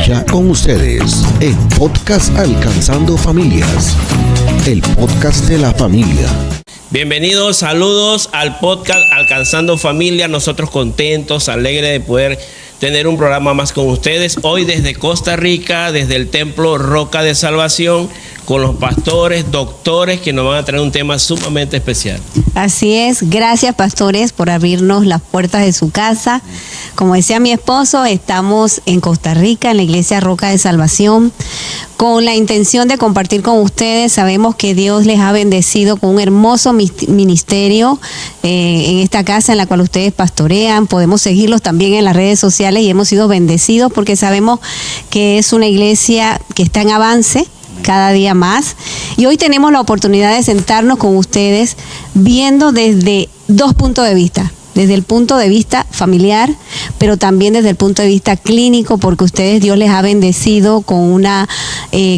Ya con ustedes, el podcast Alcanzando Familias, el podcast de la familia. Bienvenidos, saludos al podcast Alcanzando Familia. Nosotros contentos, alegres de poder tener un programa más con ustedes. Hoy desde Costa Rica, desde el Templo Roca de Salvación, con los pastores, doctores que nos van a traer un tema sumamente especial. Así es, gracias pastores por abrirnos las puertas de su casa. Como decía mi esposo, estamos en Costa Rica, en la Iglesia Roca de Salvación, con la intención de compartir con ustedes. Sabemos que Dios les ha bendecido con un hermoso ministerio en esta casa en la cual ustedes pastorean. Podemos seguirlos también en las redes sociales y hemos sido bendecidos porque sabemos que es una iglesia que está en avance cada día más. Y hoy tenemos la oportunidad de sentarnos con ustedes viendo desde dos puntos de vista. Desde el punto de vista familiar, pero también desde el punto de vista clínico, porque ustedes, Dios les ha bendecido con una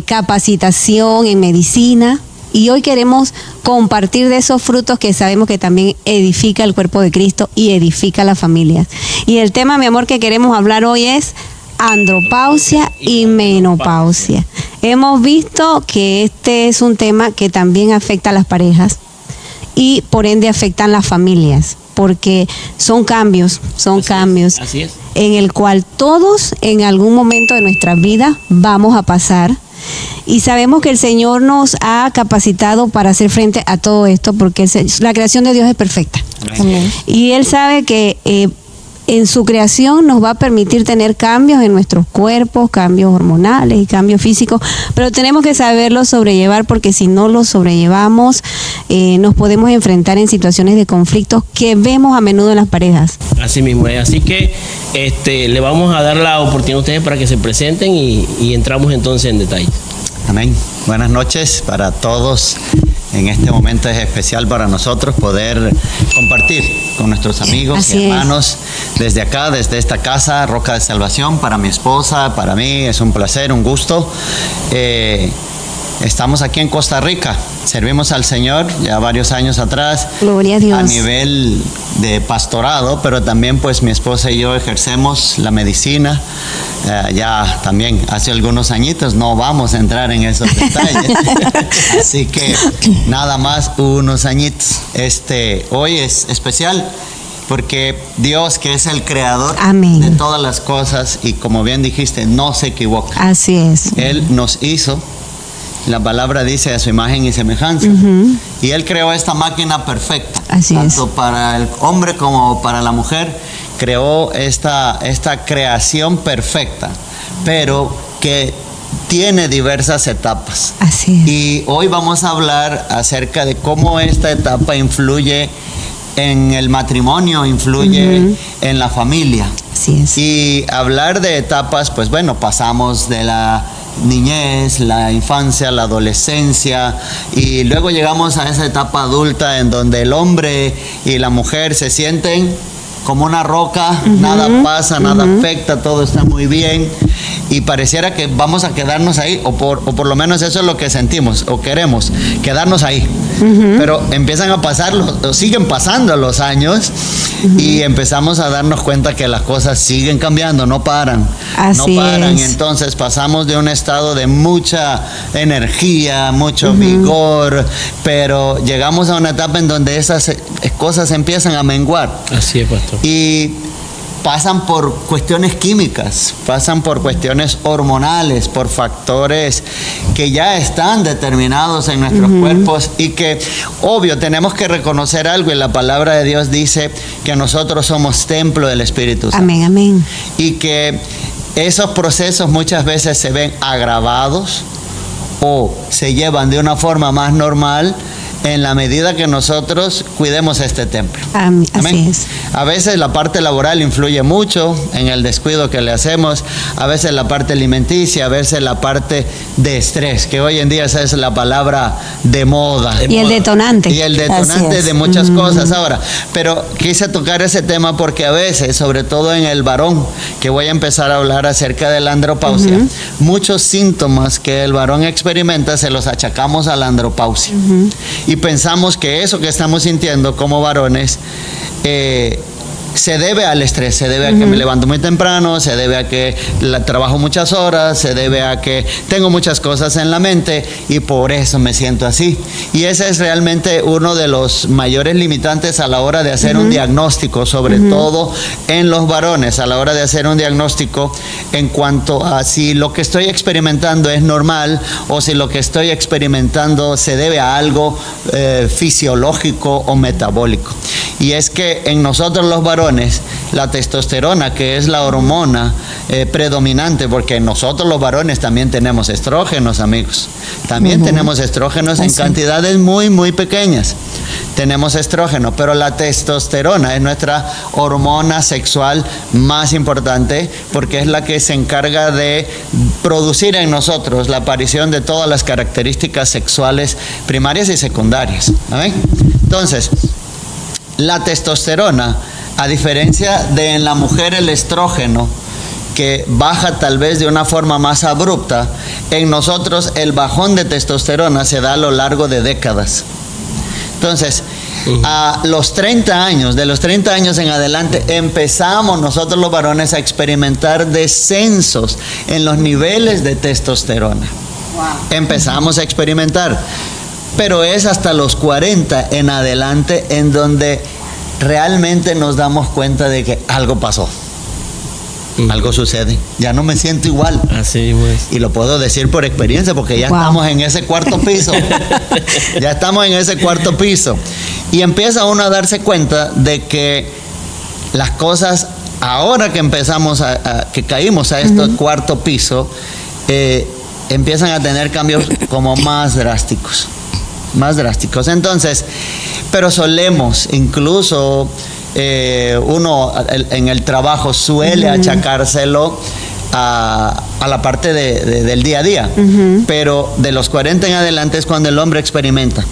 capacitación en medicina. Y hoy queremos compartir de esos frutos que sabemos que también edifica el cuerpo de Cristo y edifica las familias. Y el tema, mi amor, que queremos hablar hoy es andropausia y menopausia. Hemos visto que este es un tema que también afecta a las parejas y por ende afectan las familias, porque son cambios Así es. en el cual todos en algún momento de nuestra vida vamos a pasar. Y sabemos que el Señor nos ha capacitado para hacer frente a todo esto, porque la creación de Dios es perfecta. Amén. Y Él sabe que en su creación nos va a permitir tener cambios en nuestros cuerpos, cambios hormonales y cambios físicos, pero tenemos que saberlo sobrellevar, porque si no lo sobrellevamos, nos podemos enfrentar en situaciones de conflictos que vemos a menudo en las parejas. Así mismo es. Así que le vamos a dar la oportunidad a ustedes para que se presenten y entramos entonces en detalle. Amén. Buenas noches para todos. En este momento es especial para nosotros poder compartir con nuestros amigos y hermanos desde acá, desde esta casa, Roca de Salvación. Para mi esposa, para mí es un placer, un gusto. Estamos aquí en Costa Rica, servimos al Señor ya varios años atrás. Gloria a Dios. A nivel de pastorado, pero también pues mi esposa y yo ejercemos la medicina. Ya también hace algunos añitos, no vamos a entrar en esos detalles. Así que nada más unos añitos. Hoy es especial porque Dios, que es el creador Amén. De todas las cosas, y como bien dijiste, no se equivoca. Así es. Él nos hizo. La palabra dice a su imagen y semejanza. Y Él creó esta máquina perfecta. Así tanto para el hombre como para la mujer. Creó esta creación perfecta, pero que tiene diversas etapas. Así es. Y hoy vamos a hablar acerca de cómo esta etapa influye en el matrimonio, influye en la familia. Así es. Y hablar de etapas, pues bueno, pasamos de la niñez, la infancia, la adolescencia, y luego llegamos a esa etapa adulta en donde el hombre y la mujer se sienten como una roca, nada pasa, nada afecta, todo está muy bien, y pareciera que vamos a quedarnos ahí, o por lo menos eso es lo que sentimos o queremos, quedarnos ahí. Pero empiezan a pasar, siguen pasando los años, y empezamos a darnos cuenta que las cosas siguen cambiando, no paran. Así no paran. es. Entonces pasamos de un estado de mucha energía, mucho vigor, pero llegamos a una etapa en donde esas cosas empiezan a menguar. Así es, pastor. Y pasan por cuestiones químicas, pasan por cuestiones hormonales, por factores que ya están determinados en nuestros cuerpos, y que, obvio, tenemos que reconocer algo, y la palabra de Dios dice que nosotros somos templo del Espíritu Santo. Amén, amén. Y que esos procesos muchas veces se ven agravados o se llevan de una forma más normal en la medida que nosotros cuidemos este templo. Amén. Amén. Así es. A veces la parte laboral influye mucho en el descuido que le hacemos, a veces la parte alimenticia, a veces la parte de estrés, que hoy en día esa es la palabra de moda. Y el detonante. Y el detonante de muchas cosas ahora. Pero quise tocar ese tema porque a veces, sobre todo en el varón, que voy a empezar a hablar acerca de la andropausia, muchos síntomas que el varón experimenta se los achacamos a la andropausia. Y pensamos que eso que estamos sintiendo como varones se debe al estrés, se debe a que me levanto muy temprano, se debe a que trabajo muchas horas, se debe a que tengo muchas cosas en la mente y por eso me siento así. Y ese es realmente uno de los mayores limitantes a la hora de hacer un diagnóstico, sobre todo en los varones, a la hora de hacer un diagnóstico en cuanto a si lo que estoy experimentando es normal o si lo que estoy experimentando se debe a algo fisiológico o metabólico. Y es que en nosotros los varones, la testosterona, que es la hormona predominante, porque nosotros los varones también tenemos estrógenos, amigos. También tenemos estrógenos en cantidades muy, muy pequeñas. Tenemos estrógeno, pero la testosterona es nuestra hormona sexual más importante porque es la que se encarga de producir en nosotros la aparición de todas las características sexuales primarias y secundarias. ¿Saben? Entonces, la testosterona, a diferencia de en la mujer el estrógeno, que baja tal vez de una forma más abrupta, en nosotros el bajón de testosterona se da a lo largo de décadas. Entonces, a los 30 años, de los 30 años en adelante, empezamos nosotros los varones a experimentar descensos en los niveles de testosterona. Empezamos a experimentar. Pero es hasta los 40 en adelante en donde realmente nos damos cuenta de que algo pasó. Algo sucede. Ya no me siento igual. Así pues. Y lo puedo decir por experiencia porque ya estamos en ese cuarto piso. Ya estamos en ese cuarto piso. Y empieza uno a darse cuenta de que las cosas, ahora que empezamos que caímos a este cuarto piso, empiezan a tener cambios como más drásticos. Entonces, pero solemos, incluso uno en el trabajo suele achacárselo a la parte del día a día, pero de los 40 en adelante es cuando el hombre experimenta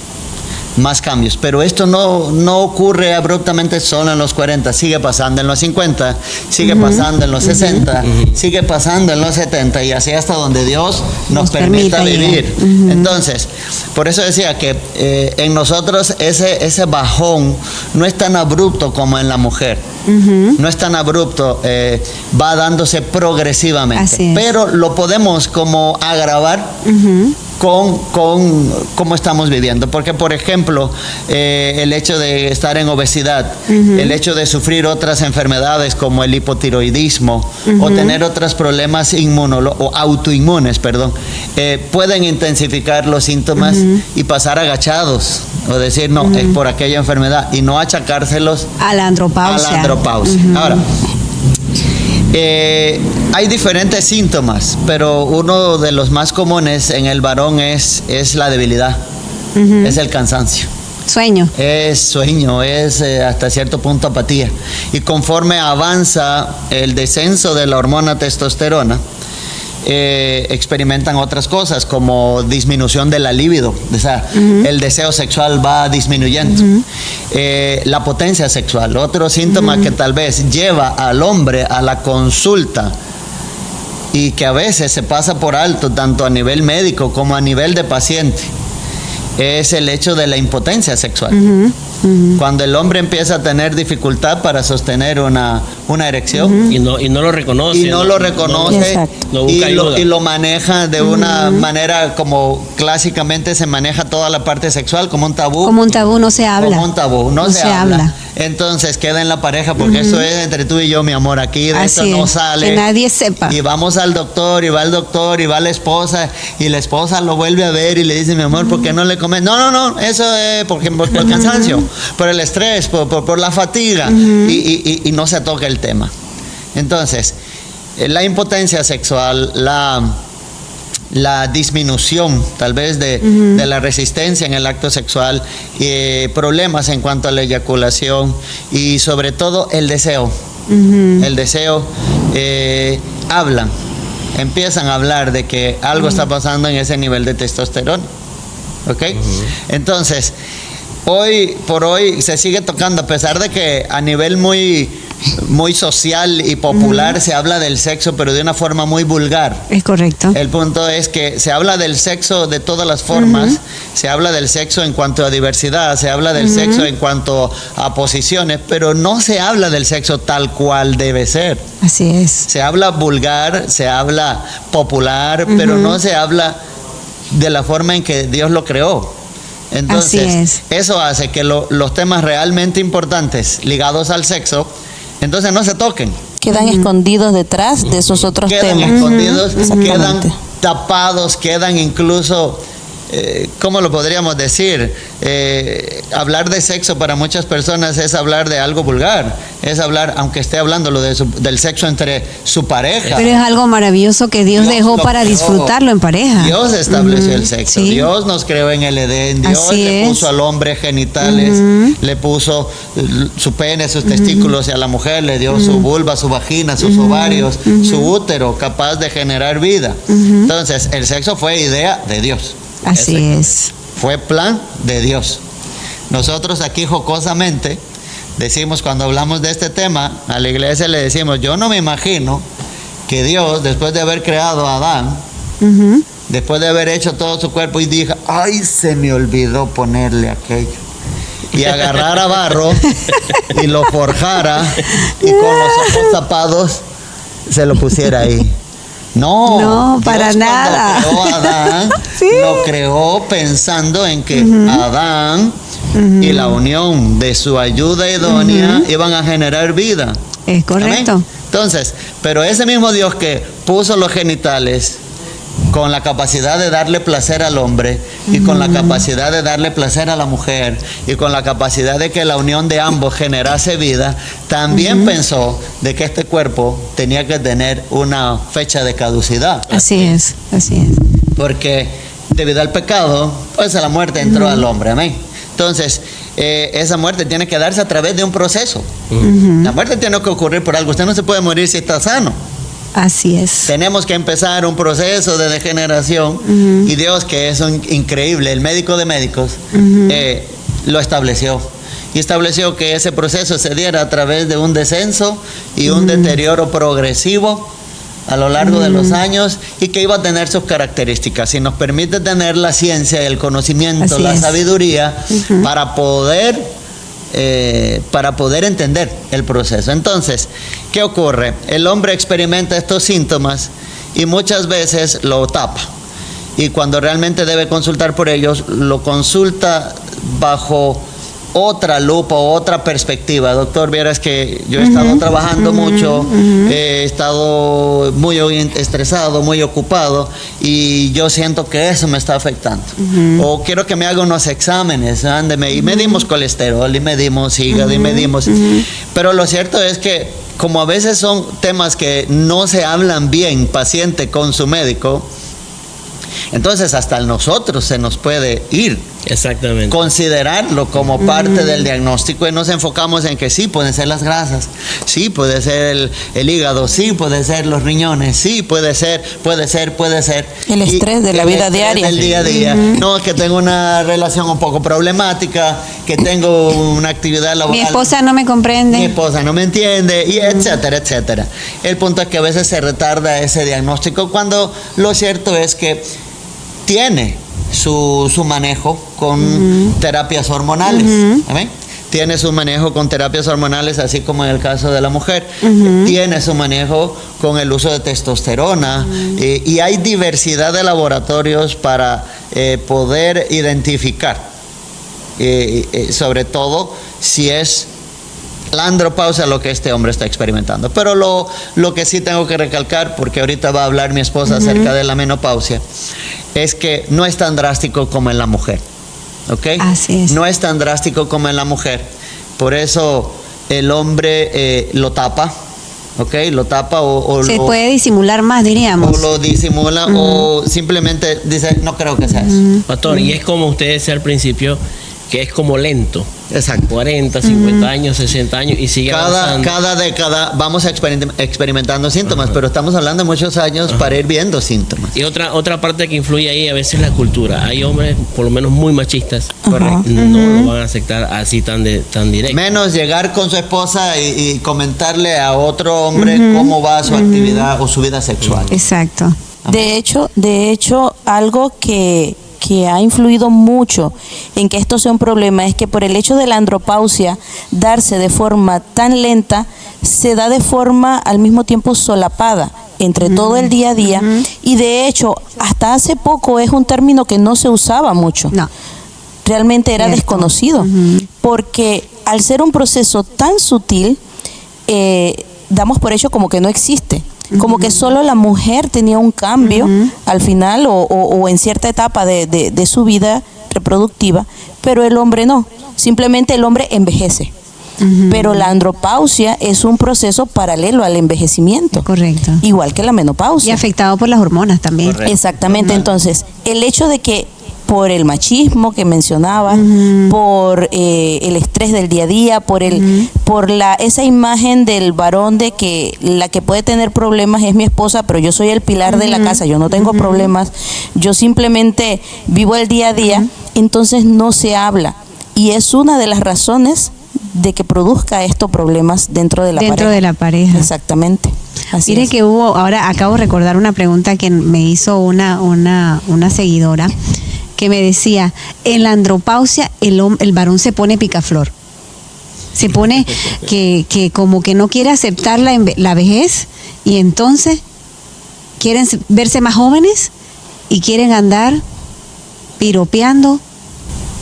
más cambios, pero esto no ocurre abruptamente solo en los 40, sigue pasando en los 50, sigue pasando en los 60, sigue pasando en los 70 y así hasta donde Dios nos permita vivir. Entonces, por eso decía que en nosotros ese bajón no es tan abrupto como en la mujer. No es tan abrupto, va dándose progresivamente, pero lo podemos como agravar con cómo estamos viviendo, porque por ejemplo el hecho de estar en obesidad, el hecho de sufrir otras enfermedades como el hipotiroidismo o tener otros problemas o autoinmunes, pueden intensificar los síntomas y pasar agachados o decir no, es por aquella enfermedad y no achacárselos a la andropausia. Ahora, hay diferentes síntomas, pero uno de los más comunes en el varón es la debilidad, es el cansancio. Sueño. Es sueño, es hasta cierto punto apatía. Y conforme avanza el descenso de la hormona testosterona, experimentan otras cosas como disminución de la libido, o sea, el deseo sexual va disminuyendo, la potencia sexual, otro síntoma que tal vez lleva al hombre a la consulta y que a veces se pasa por alto tanto a nivel médico como a nivel de paciente, es el hecho de la impotencia sexual. Cuando el hombre empieza a tener dificultad para sostener una erección y no lo reconoce. Y no lo reconoce y lo maneja de una manera como clásicamente se maneja toda la parte sexual, como un tabú. Como un tabú, no se habla. Como un tabú, no se habla. Entonces queda en la pareja porque esto es entre tú y yo, mi amor. Aquí de esto no sale. Que nadie sepa. Y vamos al doctor, y va el doctor, y va la esposa, y la esposa lo vuelve a ver y le dice, mi amor, ¿por qué no le comes? No, eso es por el cansancio, por el estrés, por la fatiga, y no se toca el tema. Entonces, la impotencia sexual, la disminución tal vez de la resistencia en el acto sexual, problemas en cuanto a la eyaculación y sobre todo el deseo. El deseo, empiezan a hablar de que algo está pasando en ese nivel de testosterona. ¿Ok? Entonces, hoy por hoy se sigue tocando, a pesar de que a nivel muy muy social y popular, se habla del sexo, pero de una forma muy vulgar. Es correcto. El punto es que se habla del sexo de todas las formas, se habla del sexo en cuanto a diversidad, se habla del sexo en cuanto a posiciones, pero no se habla del sexo tal cual debe ser. Así es. Se habla vulgar, se habla popular, pero no se habla de la forma en que Dios lo creó. Entonces, eso hace que los temas realmente importantes ligados al sexo, entonces no se toquen. Quedan escondidos detrás de esos otros temas. Quedan escondidos, quedan Exactamente. tapados, quedan incluso, ¿cómo lo podríamos decir? Hablar de sexo para muchas personas es hablar de algo vulgar, es hablar, aunque esté hablando del sexo entre su pareja. Pero es algo maravilloso que Dios dejó para disfrutarlo en pareja. Dios estableció el sexo, Sí. Dios nos creó en el Edén, Dios Así le es. puso al hombre genitales, le puso su pene, sus testículos, y a la mujer le dio su vulva, su vagina, sus ovarios, su útero, capaz de generar vida. Entonces, el sexo fue idea de Dios. Así es. Fue plan de Dios. Nosotros aquí jocosamente decimos, cuando hablamos de este tema, a la iglesia le decimos, yo no me imagino que Dios, después de haber creado a Adán, después de haber hecho todo su cuerpo, y dijo, ay, se me olvidó ponerle aquello. Y agarrara barro y lo forjara y con los ojos tapados se lo pusiera ahí. No, para Dios nada. Cuando creó a Adán, Sí. lo creó pensando en que Adán y la unión de su ayuda idónea iban a generar vida. Es correcto. Amén. Entonces, pero ese mismo Dios que puso los genitales con la capacidad de darle placer al hombre y con la capacidad de darle placer a la mujer y con la capacidad de que la unión de ambos generase vida, también pensó de que este cuerpo tenía que tener una fecha de caducidad. Así es. Porque debido al pecado, pues la muerte entró al hombre, amén. Entonces, esa muerte tiene que darse a través de un proceso. La muerte tiene que ocurrir por algo. Usted no se puede morir si está sano. Así es. Tenemos que empezar un proceso de degeneración y Dios, que es increíble, el médico de médicos, lo estableció. Y estableció que ese proceso se diera a través de un descenso y un deterioro progresivo a lo largo de los años, y que iba a tener sus características. Si nos permite tener la ciencia, el conocimiento, Así la es. sabiduría para poder entender el proceso. Entonces, ¿qué ocurre? El hombre experimenta estos síntomas y muchas veces lo tapa. Y cuando realmente debe consultar por ellos, lo consulta bajo otra lupa o otra perspectiva. Doctor, vieras que yo he estado trabajando mucho, he estado muy estresado, muy ocupado, y yo siento que eso me está afectando. O quiero que me haga unos exámenes, ándeme, y medimos colesterol, y medimos hígado, y medimos. Pero lo cierto es que, como a veces son temas que no se hablan bien paciente con su médico, entonces hasta a nosotros se nos puede ir. Exactamente. Considerarlo como parte del diagnóstico, y nos enfocamos en que sí, pueden ser las grasas, sí, puede ser el hígado, sí, puede ser los riñones, sí, puede ser. El estrés de la vida diaria. Del día a día. No, es que tengo una relación un poco problemática, que tengo una actividad laboral. Mi esposa no me comprende. Mi esposa no me entiende, y etcétera, etcétera. El punto es que a veces se retarda ese diagnóstico, cuando lo cierto es que tiene su manejo con terapias hormonales. ¿Amén? Tiene su manejo con terapias hormonales, así como en el caso de la mujer. Tiene su manejo con el uso de testosterona. Y hay diversidad de laboratorios para poder identificar, sobre todo si es la andropausia lo que este hombre está experimentando. Pero lo que sí tengo que recalcar, porque ahorita va a hablar mi esposa acerca de la menopausia, es que no es tan drástico como en la mujer. ¿Ok? Así es. No es tan drástico como en la mujer. Por eso el hombre lo tapa. ¿Ok? Lo tapa o Se lo, puede disimular más, diríamos. o lo disimula, o simplemente dice, no creo que sea eso. Pastor, y es como usted decía al principio, que es como lento. Exacto. 40, 50 años, 60 años y sigue avanzando. Cada década vamos experimentando síntomas, pero estamos hablando de muchos años para ir viendo síntomas. Y otra parte que influye ahí a veces la cultura. Hay hombres, por lo menos muy machistas, Correcto. no lo van a aceptar así tan directo. Menos llegar con su esposa y comentarle a otro hombre cómo va su actividad o su vida sexual. Exacto. De hecho, algo que ha influido mucho en que esto sea un problema es que por el hecho de la andropausia darse de forma tan lenta, se da de forma al mismo tiempo solapada entre todo el día a día, y de hecho hasta hace poco es un término que no se usaba mucho. No. Realmente era Cierto. desconocido, porque al ser un proceso tan sutil, damos por hecho como que no existe. Como que solo la mujer tenía un cambio al final o en cierta etapa de su vida reproductiva, pero el hombre no. Simplemente el hombre envejece. Pero la andropausia es un proceso paralelo al envejecimiento. Correcto. Igual que la menopausia. Y afectado por las hormonas también. Correcto. Exactamente. Entonces, el hecho de que por el machismo que mencionabas, por el estrés del día a día, por esa imagen del varón de que la que puede tener problemas es mi esposa, pero yo soy el pilar de la casa, yo no tengo problemas, yo simplemente vivo el día a día, entonces no se habla. Y es una de las razones de que produzca estos problemas dentro de la pareja. Exactamente. Así Mire es. que ahora acabo de recordar una pregunta que me hizo una seguidora, que me decía, en la andropausia el varón se pone picaflor. Se pone que como que no quiere aceptar la vejez, y entonces quieren verse más jóvenes y quieren andar piropeando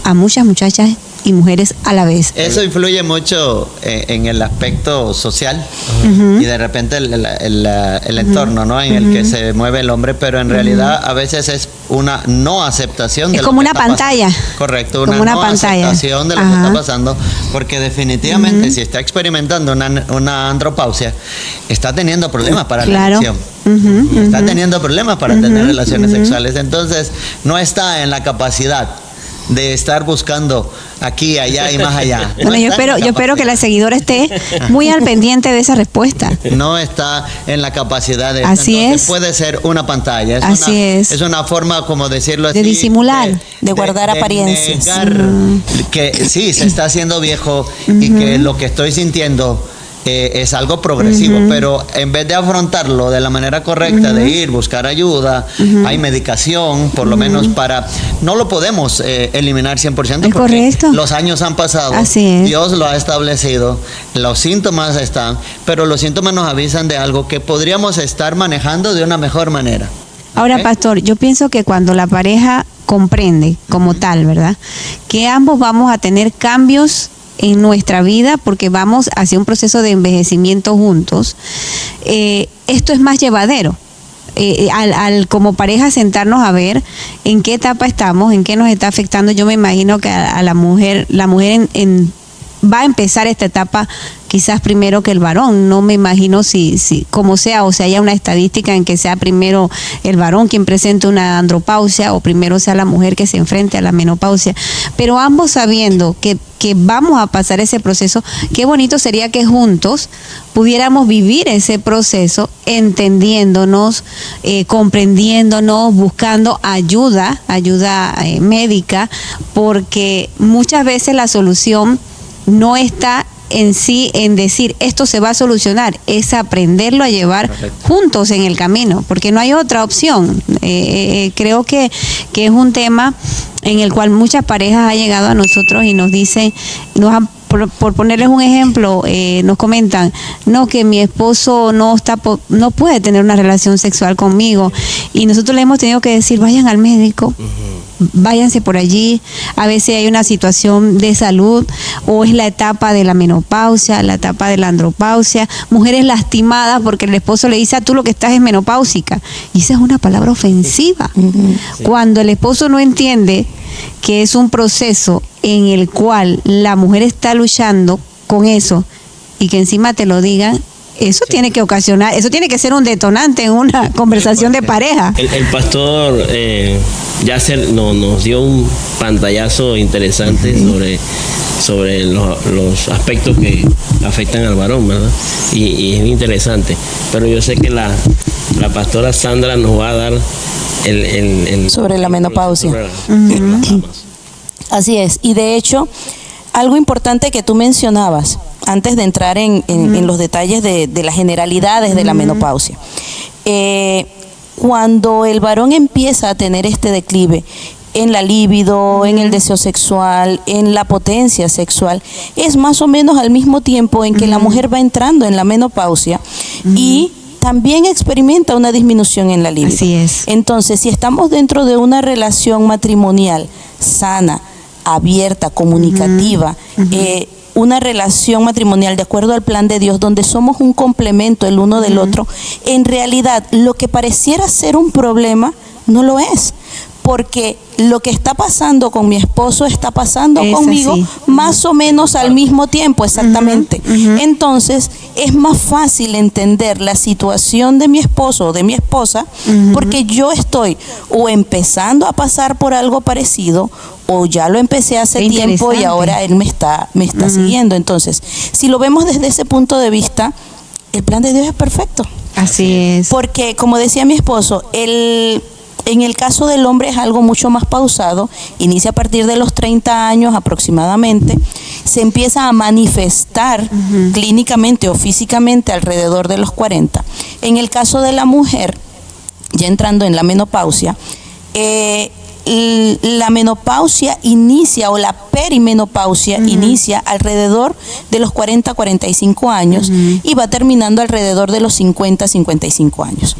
a muchas muchachas y mujeres a la vez. Eso influye mucho en el aspecto social y de repente el entorno, ¿no? En el que se mueve el hombre, pero en realidad a veces es una no aceptación de Es lo como que una está pantalla. Correcto, Como una una no pantalla. aceptación de lo que está pasando, porque definitivamente si está experimentando una andropausia, está teniendo problemas para la Claro. erección. Está teniendo problemas para tener relaciones sexuales, entonces no está en la capacidad de estar buscando aquí, allá y más allá. Bueno, yo espero que la seguidora esté muy al pendiente de esa respuesta. No está en la capacidad de Así entonces es. puede ser una pantalla. Así es. Es una forma, como decirlo así, De disimular. De guardar apariencias. Negar que sí, se está haciendo viejo y que lo que estoy sintiendo es algo progresivo, pero en vez de afrontarlo de la manera correcta, de ir, buscar ayuda, hay medicación, por lo menos no lo podemos eliminar 100% porque correcto. los años han pasado, Así es. Dios lo ha establecido, los síntomas están, pero los síntomas nos avisan de algo que podríamos estar manejando de una mejor manera. Ahora, ¿Ok? pastor, yo pienso que cuando la pareja comprende como tal, ¿verdad?, que ambos vamos a tener cambios en nuestra vida porque vamos hacia un proceso de envejecimiento juntos, esto es más llevadero. Al como pareja sentarnos a ver en qué etapa estamos, en qué nos está afectando. Yo me imagino que a la mujer va a empezar esta etapa quizás primero que el varón. No me imagino si como sea, o sea, haya una estadística en que sea primero el varón quien presente una andropausia o primero sea la mujer que se enfrente a la menopausia. Pero ambos sabiendo que vamos a pasar ese proceso, qué bonito sería que juntos pudiéramos vivir ese proceso entendiéndonos, comprendiéndonos, buscando ayuda médica, porque muchas veces la solución no está en sí en decir esto se va a solucionar, es aprenderlo a llevar juntos en el camino, porque no hay otra opción. Creo que es un tema en el cual muchas parejas han llegado a nosotros y nos dicen, por ponerles un ejemplo, nos comentan, no, que mi esposo no puede tener una relación sexual conmigo, y nosotros le hemos tenido que decir, vayan al médico, váyanse por allí. A veces hay una situación de salud, o es la etapa de la menopausia, la etapa de la andropausia, mujeres lastimadas porque el esposo le dice, tú lo que estás es menopáusica, y esa es una palabra ofensiva. Cuando el esposo no entiende que es un proceso en el cual la mujer está luchando con eso, y que encima te lo digan, eso tiene que ocasionar, eso tiene que ser un detonante en una conversación de pareja. El pastor nos dio un pantallazo interesante sobre los aspectos que afectan al varón, ¿verdad? Y es interesante. Pero yo sé que la pastora Sandra nos va a dar sobre la menopausia. Así es. Y de hecho, algo importante que tú mencionabas, antes de entrar en los detalles de las generalidades de la menopausia. Cuando el varón empieza a tener este declive en la libido, en el deseo sexual, en la potencia sexual, es más o menos al mismo tiempo en que la mujer va entrando en la menopausia y también experimenta una disminución en la libido. Así es. Entonces, si estamos dentro de una relación matrimonial sana, abierta, comunicativa, una relación matrimonial de acuerdo al plan de Dios, donde somos un complemento el uno del otro, en realidad lo que pareciera ser un problema no lo es, porque lo que está pasando con mi esposo está pasando conmigo así. Más o menos al mismo tiempo, exactamente. Entonces es más fácil entender la situación de mi esposo o de mi esposa, porque yo estoy o empezando a pasar por algo parecido, o ya lo empecé hace tiempo y ahora él me está siguiendo. Entonces, si lo vemos desde ese punto de vista, el plan de Dios es perfecto. Así es. Porque, como decía mi esposo, en el caso del hombre es algo mucho más pausado, inicia a partir de los 30 años aproximadamente, se empieza a manifestar clínicamente o físicamente alrededor de los 40. En el caso de la mujer, ya entrando en la menopausia, la menopausia inicia, o la perimenopausia inicia alrededor de los 40-45 años y va terminando alrededor de los 50-55 años.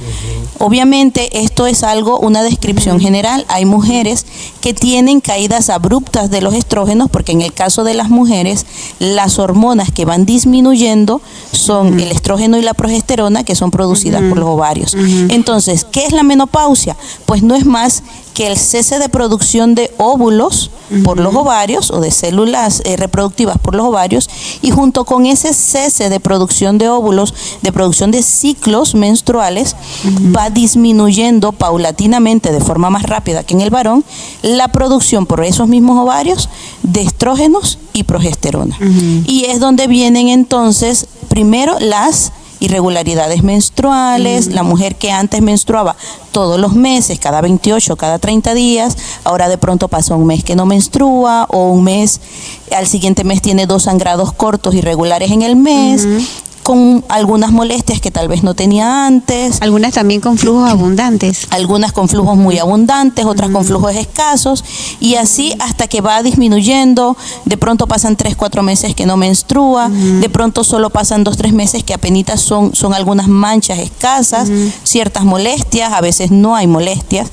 Obviamente esto es una descripción general. Hay mujeres que tienen caídas abruptas de los estrógenos, porque en el caso de las mujeres, las hormonas que van disminuyendo son el estrógeno y la progesterona, que son producidas por los ovarios. Entonces, ¿qué es la menopausia? Pues no es más que el cese de producción de óvulos por los ovarios, o de células reproductivas por los ovarios, y junto con ese cese de producción de óvulos, de producción de ciclos menstruales, va disminuyendo paulatinamente, de forma más rápida que en el varón, la producción por esos mismos ovarios de estrógenos y progesterona. Y es donde vienen entonces primero las irregularidades menstruales. La mujer que antes menstruaba todos los meses, cada 28, cada 30 días, ahora de pronto pasa un mes que no menstrua, o un mes, al siguiente mes tiene 2 sangrados cortos irregulares en el mes, con algunas molestias que tal vez no tenía antes. Algunas también con flujos abundantes. Algunas con flujos muy abundantes, otras con flujos escasos, y así hasta que va disminuyendo. De pronto pasan 3-4 meses que no menstrua, de pronto solo pasan 2-3 meses que apenas son algunas manchas escasas, ciertas molestias, a veces no hay molestias.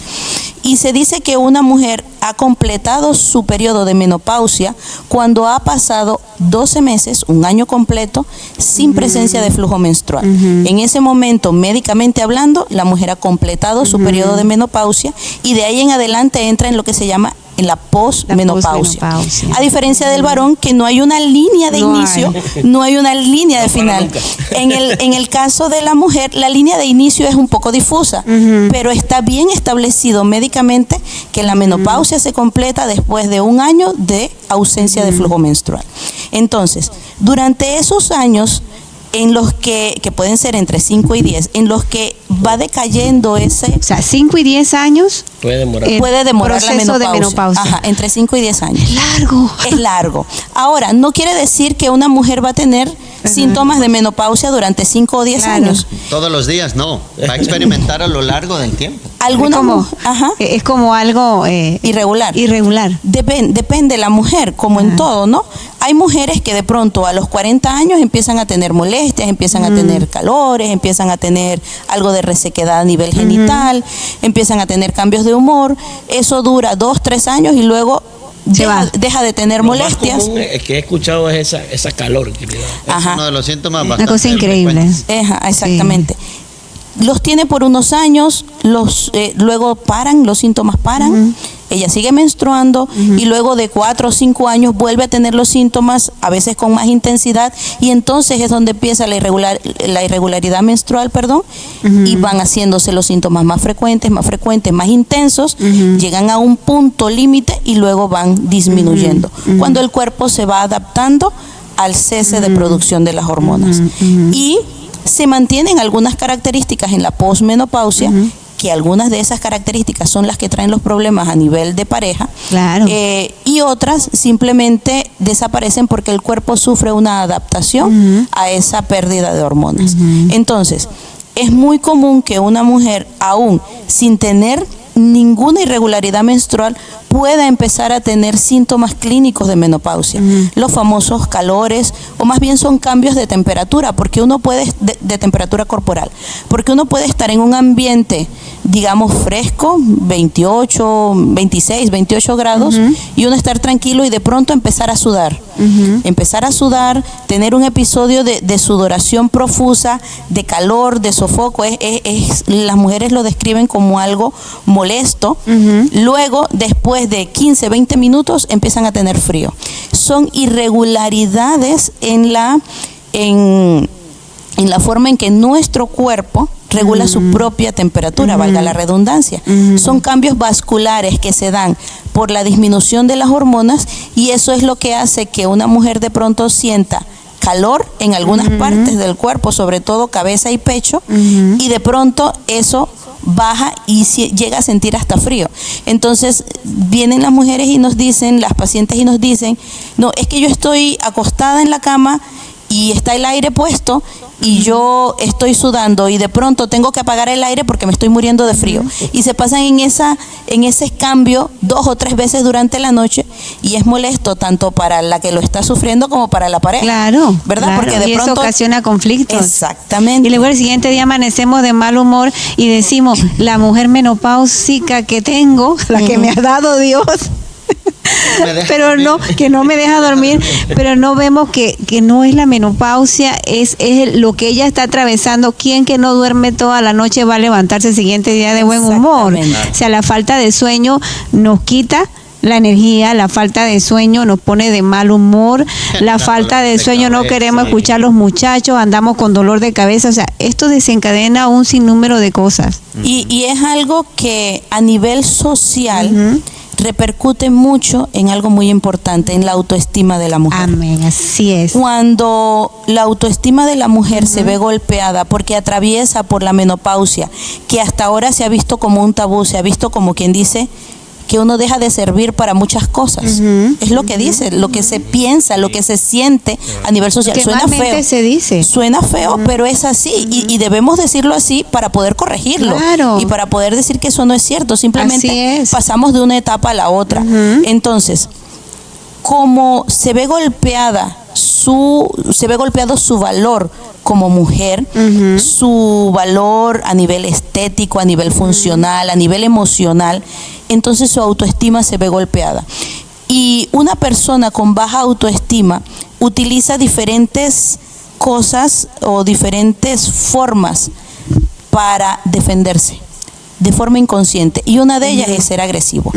Y se dice que una mujer ha completado su periodo de menopausia cuando ha pasado 12 meses, un año completo, sin presencia de flujo menstrual. En ese momento, médicamente hablando, la mujer ha completado su periodo de menopausia, y de ahí en adelante entra en lo que se llama en la posmenopausia. A diferencia del varón, que no hay una línea de inicio, no hay una línea de final. En el caso de la mujer, la línea de inicio es un poco difusa, pero está bien establecido médicamente que la menopausia se completa después de un año de ausencia de flujo menstrual. Entonces, durante esos años, en los que pueden ser entre 5 y 10, en los que va decayendo ese... O sea, 5 y 10 años. Puede demorar la menopausia. Ajá, entre 5 y 10 años. Es largo. Es largo. Ahora, no quiere decir que una mujer va a tener síntomas de menopausia durante 5 o 10 años. Todos los días, no. Va a experimentar a lo largo del tiempo. Es como algo irregular. Depende de la mujer, como en todo, ¿no? Hay mujeres que de pronto a los 40 años empiezan a tener molestias, empiezan a tener calores, empiezan a tener algo de resequedad a nivel genital, empiezan a tener cambios de humor. Eso dura 2-3 años y luego deja de tener molestias. Lo más común que he escuchado es esa calor que le da. Es uno de los síntomas bastante una cosa increíble. Exactamente. Los tiene por unos años, luego paran, los síntomas paran, ella sigue menstruando y luego de 4 o 5 años vuelve a tener los síntomas, a veces con más intensidad, y entonces es donde empieza la irregularidad menstrual, y van haciéndose los síntomas más frecuentes, más intensos, llegan a un punto límite y luego van disminuyendo. Cuando el cuerpo se va adaptando al cese de producción de las hormonas. Y se mantienen algunas características en la posmenopausia, que algunas de esas características son las que traen los problemas a nivel de pareja, y otras simplemente desaparecen porque el cuerpo sufre una adaptación a esa pérdida de hormonas. Entonces, es muy común que una mujer, aún sin tener ninguna irregularidad menstrual, pueda empezar a tener síntomas clínicos de menopausia. Los famosos calores, o más bien son cambios de temperatura, porque uno puede, de temperatura corporal, porque uno puede estar en un ambiente, digamos, fresco, 28, 26, 28 grados, y uno estar tranquilo y de pronto empezar a sudar. Empezar a sudar, tener un episodio de sudoración profusa, de calor, de sofoco, las mujeres lo describen como algo molesto. Luego, después de 15, 20 minutos, empiezan a tener frío. Son irregularidades en la forma en que nuestro cuerpo regula su propia temperatura, valga la redundancia. Son cambios vasculares que se dan por la disminución de las hormonas, y eso es lo que hace que una mujer de pronto sienta calor en algunas partes del cuerpo, sobre todo cabeza y pecho, y de pronto eso baja y llega a sentir hasta frío. Entonces vienen las mujeres y nos dicen, las pacientes, y nos dicen, no, es que yo estoy acostada en la cama y está el aire puesto y yo estoy sudando y de pronto tengo que apagar el aire porque me estoy muriendo de frío. Y se pasan en ese cambio 2 o 3 veces durante la noche, y es molesto tanto para la que lo está sufriendo como para la pareja. Claro, ¿verdad? Claro. Porque de y pronto eso ocasiona conflictos. Exactamente. Y luego el siguiente día amanecemos de mal humor y decimos, la mujer menopáusica que tengo, la que me ha dado Dios, pero no, que no me deja dormir, pero no vemos que no es la menopausia, es lo que ella está atravesando. Quien que no duerme toda la noche va a levantarse el siguiente día de buen humor. O sea, la falta de sueño nos quita la energía, la falta de sueño nos pone de mal humor, la falta de sueño no queremos escuchar a los muchachos, andamos con dolor de cabeza. O sea, esto desencadena un sinnúmero de cosas. Y es algo que a nivel social repercute mucho en algo muy importante, en la autoestima de la mujer. Amén, así es. Cuando la autoestima de la mujer se ve golpeada porque atraviesa por la menopausia, que hasta ahora se ha visto como un tabú, se ha visto como quien dice que uno deja de servir para muchas cosas. Es lo que dice, lo que se piensa, lo que se siente a nivel social. Suena feo. Se dice. Suena feo, pero es así. Y debemos decirlo así para poder corregirlo. Claro. Y para poder decir que eso no es cierto. Simplemente pasamos de una etapa a la otra. Entonces, como se ve golpeado su valor como mujer, su valor a nivel estético, a nivel funcional, a nivel emocional, entonces su autoestima se ve golpeada. Y una persona con baja autoestima utiliza diferentes cosas o diferentes formas para defenderse de forma inconsciente, y una de ellas es ser agresivo.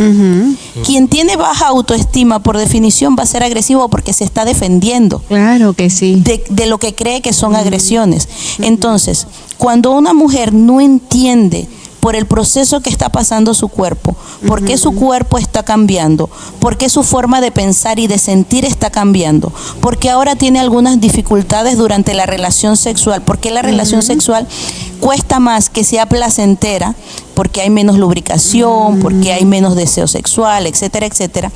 Quien tiene baja autoestima, por definición, va a ser agresivo porque se está defendiendo. Claro que sí. De lo que cree que son agresiones. Entonces, cuando una mujer no entiende por el proceso que está pasando su cuerpo, por qué su cuerpo está cambiando, por qué su forma de pensar y de sentir está cambiando, porque ahora tiene algunas dificultades durante la relación sexual, porque la relación sexual cuesta más que sea placentera, porque hay menos lubricación, porque hay menos deseo sexual, etcétera, etcétera.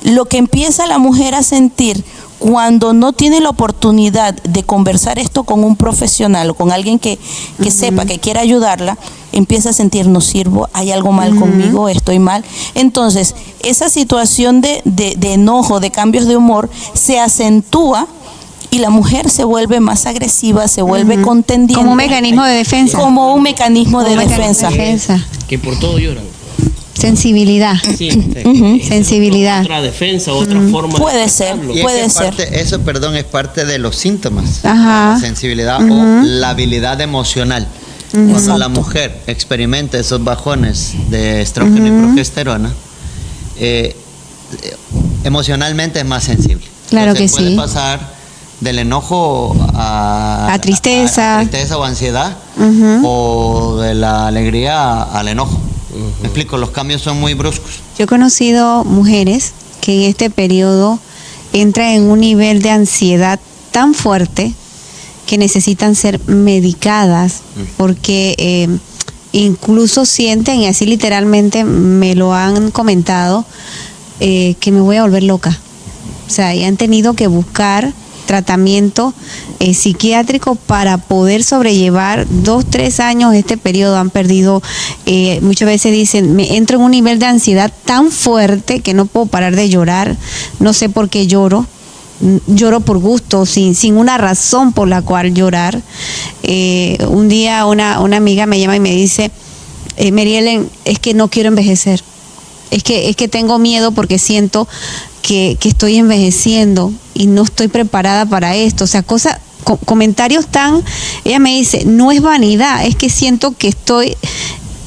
Lo que empieza la mujer a sentir cuando no tiene la oportunidad de conversar esto con un profesional o con alguien que sepa, que quiera ayudarla, empieza a sentir, no sirvo, hay algo mal conmigo, estoy mal. Entonces, esa situación de enojo, de cambios de humor, se acentúa y la mujer se vuelve más agresiva, se vuelve contendiente. Como un mecanismo de defensa. Como un mecanismo de defensa. Que por todo lloran. Sensibilidad. Sí, sensibilidad. Otra defensa, otra forma. Puede ser, puede ser. Eso, es parte de los síntomas. Ajá. La sensibilidad o la habilidad emocional. Cuando la mujer experimenta esos bajones de estrógeno y progesterona, emocionalmente es más sensible. Claro Entonces, que sí. puede pasar del enojo a tristeza. a tristeza o ansiedad, Ujú. o de la alegría al enojo. Me explico, los cambios son muy bruscos. Yo he conocido mujeres que en este periodo entran en un nivel de ansiedad tan fuerte que necesitan ser medicadas porque incluso sienten, y así literalmente me lo han comentado, que me voy a volver loca. O sea, y han tenido que buscar tratamiento psiquiátrico para poder sobrellevar 2-3 años este periodo. Han perdido, muchas veces dicen, me entro en un nivel de ansiedad tan fuerte que no puedo parar de llorar, no sé por qué lloro por gusto, sin una razón por la cual llorar. Un día una amiga me llama y me dice, Mary Ellen, es que no quiero envejecer, es que tengo miedo porque siento que estoy envejeciendo y no estoy preparada para esto. O sea, comentarios tan... Ella me dice, no es vanidad, es que siento que estoy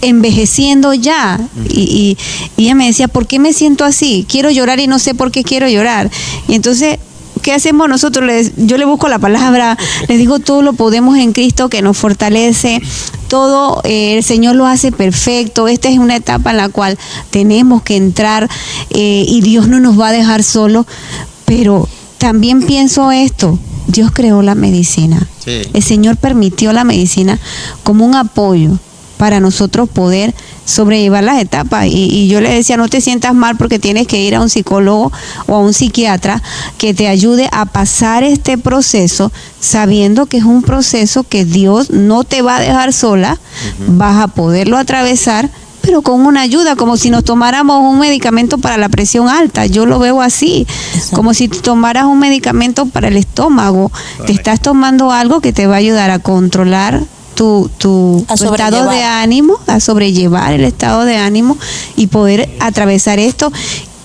envejeciendo ya. Y ella me decía, ¿por qué me siento así? Quiero llorar y no sé por qué quiero llorar. Y entonces, ¿qué hacemos nosotros? Yo le busco la palabra, les digo, todo lo podemos en Cristo que nos fortalece, todo el Señor lo hace perfecto. Esta es una etapa en la cual tenemos que entrar y Dios no nos va a dejar solos, pero también pienso esto, Dios creó la medicina, Sí. el Señor permitió la medicina como un apoyo para nosotros poder sobrellevar las etapas. Y yo le decía, no te sientas mal porque tienes que ir a un psicólogo o a un psiquiatra que te ayude a pasar este proceso, sabiendo que es un proceso que Dios no te va a dejar sola, vas a poderlo atravesar, pero con una ayuda, como si nos tomáramos un medicamento para la presión alta. Yo lo veo así, Exacto. como si tomaras un medicamento para el estómago. Te estás tomando algo que te va a ayudar a controlar tu estado de ánimo, a sobrellevar el estado de ánimo y poder atravesar esto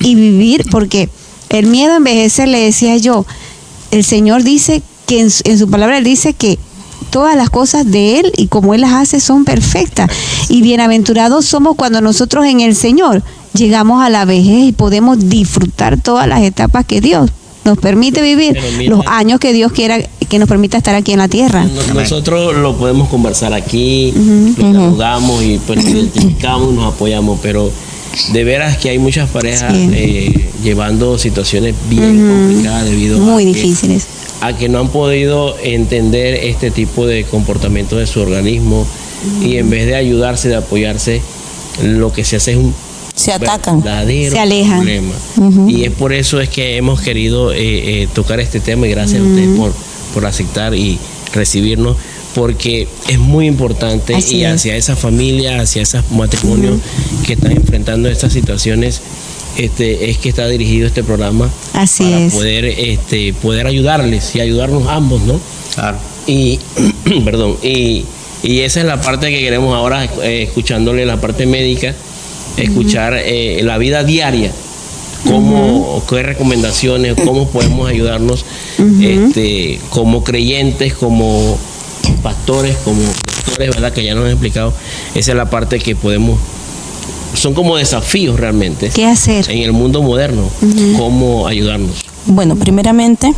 y vivir, porque el miedo a envejecer, le decía yo, el Señor dice que en su palabra, Él dice que todas las cosas de Él y como Él las hace son perfectas, y bienaventurados somos cuando nosotros en el Señor llegamos a la vejez y podemos disfrutar todas las etapas que Dios nos permite vivir, Pero mira, los años que Dios quiera que nos permita estar aquí en la tierra. Nosotros lo podemos conversar aquí, lo dialogamos y pues nos identificamos, nos apoyamos, pero de veras que hay muchas parejas llevando situaciones bien complicadas debido Muy a difíciles. a que no han podido entender este tipo de comportamiento de su organismo y en vez de ayudarse, de apoyarse, lo que se hace es un Se atacan. verdadero Se alejan. problema. Y es por eso es que hemos querido tocar este tema, y gracias a ustedes por aceptar y recibirnos, porque es muy importante. Así y es. hacia esa familia, hacia esos matrimonios que están enfrentando estas situaciones, es que está dirigido este programa. Así para es. poder ayudarles y ayudarnos ambos, ¿no? Claro. Y perdón, y esa es la parte que queremos ahora, escuchándole la parte médica, escuchar la vida diaria, qué recomendaciones, cómo podemos ayudarnos como creyentes, como pastores, como doctores, ¿verdad? Que ya nos han explicado. Esa es la parte que podemos, son como desafíos realmente ¿Qué hacer? en el mundo moderno, cómo ayudarnos. Bueno, primeramente,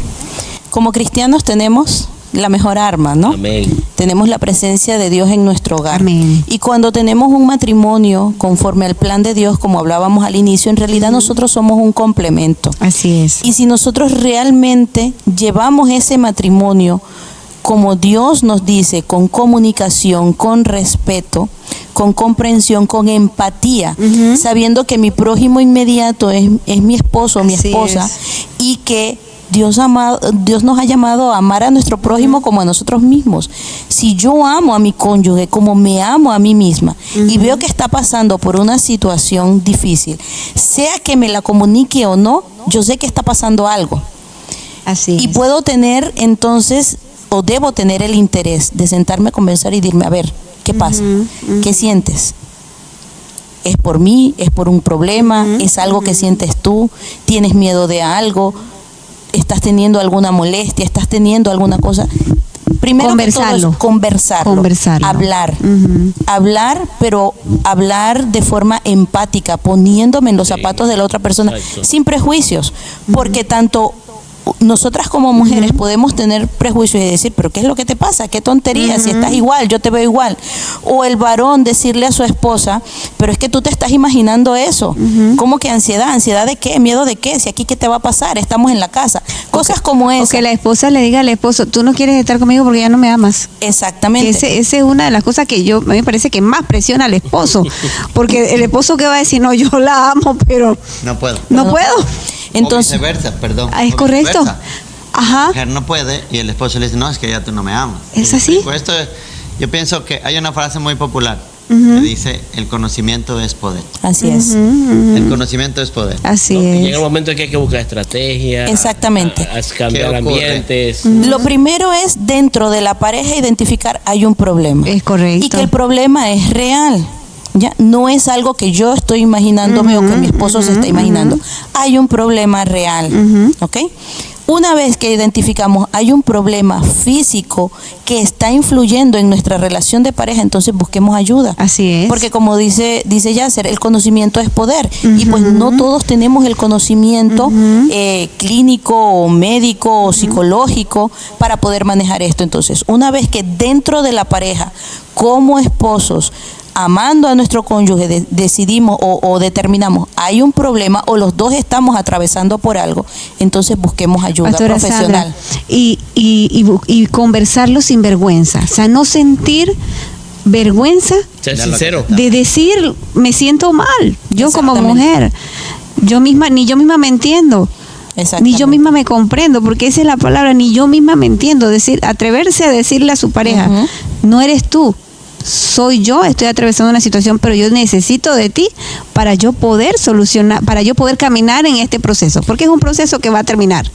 como cristianos tenemos la mejor arma, ¿no? Amén. Tenemos la presencia de Dios en nuestro hogar. Amén. Y cuando tenemos un matrimonio conforme al plan de Dios, como hablábamos al inicio, en realidad nosotros somos un complemento. Así es. Y si nosotros realmente llevamos ese matrimonio como Dios nos dice, con comunicación, con respeto, con comprensión, con empatía, sabiendo que mi prójimo inmediato es mi esposo o mi Así esposa, es. y que Dios nos ha llamado a amar a nuestro prójimo como a nosotros mismos. Si yo amo a mi cónyuge como me amo a mí misma y veo que está pasando por una situación difícil, sea que me la comunique o no, yo sé que está pasando algo. Así Y es. puedo tener entonces, o debo tener el interés de sentarme a conversar y decirme, a ver, ¿qué pasa? ¿Qué sientes? ¿Es por mí? ¿Es por un problema? ¿Es algo que sientes tú? ¿Tienes miedo de algo? ¿Estás teniendo alguna molestia? ¿Estás teniendo alguna cosa? primero que todo es conversarlo. Hablar, pero hablar de forma empática, poniéndome en los zapatos de la otra persona, sin prejuicios, porque tanto nosotras como mujeres podemos tener prejuicios y decir, pero ¿qué es lo que te pasa? ¿Qué tontería? Si estás igual, yo te veo igual. O el varón decirle a su esposa, pero es que tú te estás imaginando eso. ¿Cómo que ansiedad? ¿Ansiedad de qué? ¿Miedo de qué? Si aquí, ¿qué te va a pasar? Estamos en la casa. Cosas como esas. O que la esposa le diga al esposo, tú no quieres estar conmigo porque ya no me amas. Exactamente. Esa es una de las cosas que a mí me parece que más presiona al esposo. Porque el esposo que va a decir, no, yo la amo, pero no puedo. No puedo. Entonces, o viceversa, perdón. Es correcto. Ajá. La mujer no puede y el esposo le dice, no, es que ya tú no me amas. ¿Es así? Pues yo pienso que hay una frase muy popular que dice, el conocimiento es poder. Así es. El conocimiento es poder. Así ¿no? es. Llega el momento que hay que buscar estrategias. Exactamente. A cambiar ambientes. Lo primero es, dentro de la pareja, identificar hay un problema. Es correcto. Y que el problema es real. ¿Ya? No es algo que yo estoy imaginándome o que mi esposo se está imaginando. Hay un problema real. ¿Ok? Una vez que identificamos hay un problema físico que está influyendo en nuestra relación de pareja, entonces busquemos ayuda. Así es. Porque como dice Yasser, el conocimiento es poder. Y pues no todos tenemos el conocimiento clínico o médico o psicológico para poder manejar esto. Entonces, una vez que dentro de la pareja, como esposos, amando a nuestro cónyuge, decidimos o determinamos, hay un problema o los dos estamos atravesando por algo, entonces busquemos ayuda profesional. Sandra, y conversarlo sin vergüenza, o sea, no sentir vergüenza Ser sincero. de decir, me siento mal, yo como mujer, ni yo misma me entiendo. Ni yo misma me comprendo, porque esa es la palabra, ni yo misma me entiendo. Atreverse a decirle a su pareja, no eres tú, soy yo, estoy atravesando una situación, pero yo necesito de ti para yo poder solucionar, para yo poder caminar en este proceso, porque es un proceso que va a terminar,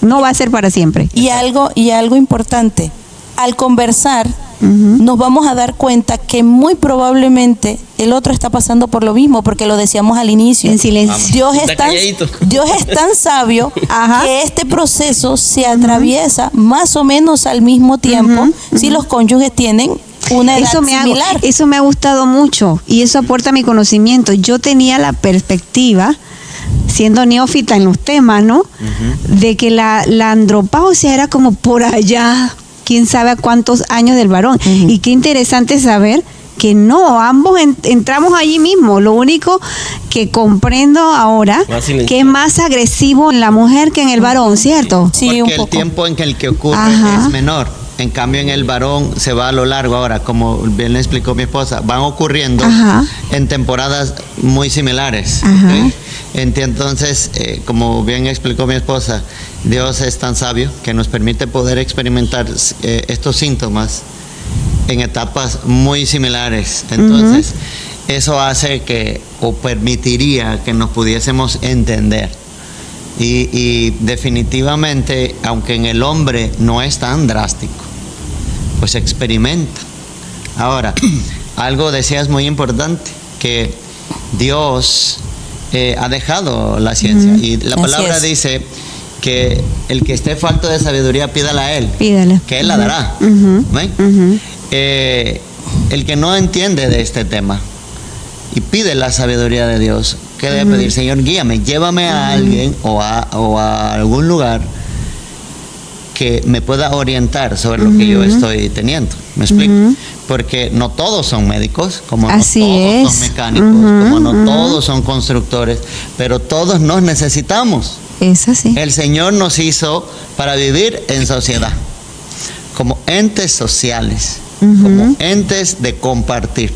no va a ser para siempre. Y algo importante, al conversar, nos vamos a dar cuenta que muy probablemente el otro está pasando por lo mismo, porque lo decíamos al inicio. En silencio. Dios es tan sabio que este proceso se atraviesa más o menos al mismo tiempo si los cónyuges tienen una edad similar. Eso me ha gustado mucho y eso aporta mi conocimiento. Yo tenía la perspectiva, siendo neófita en los temas, ¿no? De que la andropausia era como por allá, quién sabe a cuántos años del varón. Y qué interesante saber que no, ambos entramos allí mismo. Lo único que comprendo ahora, que es más agresivo en la mujer que en el varón, ¿cierto? Sí, porque el tiempo en el que ocurre es menor. En cambio, en el varón se va a lo largo. Ahora, como bien le explicó mi esposa, van ocurriendo en temporadas muy similares. ¿Okay? Entonces, como bien explicó mi esposa, Dios es tan sabio que nos permite poder experimentar estos síntomas en etapas muy similares. Entonces, eso hace que, o permitiría que nos pudiésemos entender. Y definitivamente, aunque en el hombre no es tan drástico, pues experimenta. Ahora, algo decías muy importante, que Dios ha dejado la ciencia. Y la palabra dice que el que esté falto de sabiduría, pídala a Él. Pídale. Que Él la dará. El que no entiende de este tema y pide la sabiduría de Dios, ¿qué debe pedir? Señor, guíame, llévame a alguien o a algún lugar que me pueda orientar sobre lo que yo estoy teniendo. ¿Me explico? Porque no todos son médicos, como no todos son mecánicos, como no todos son constructores, pero todos nos necesitamos. Es así. El Señor nos hizo para vivir en sociedad, como entes sociales, como entes de compartir.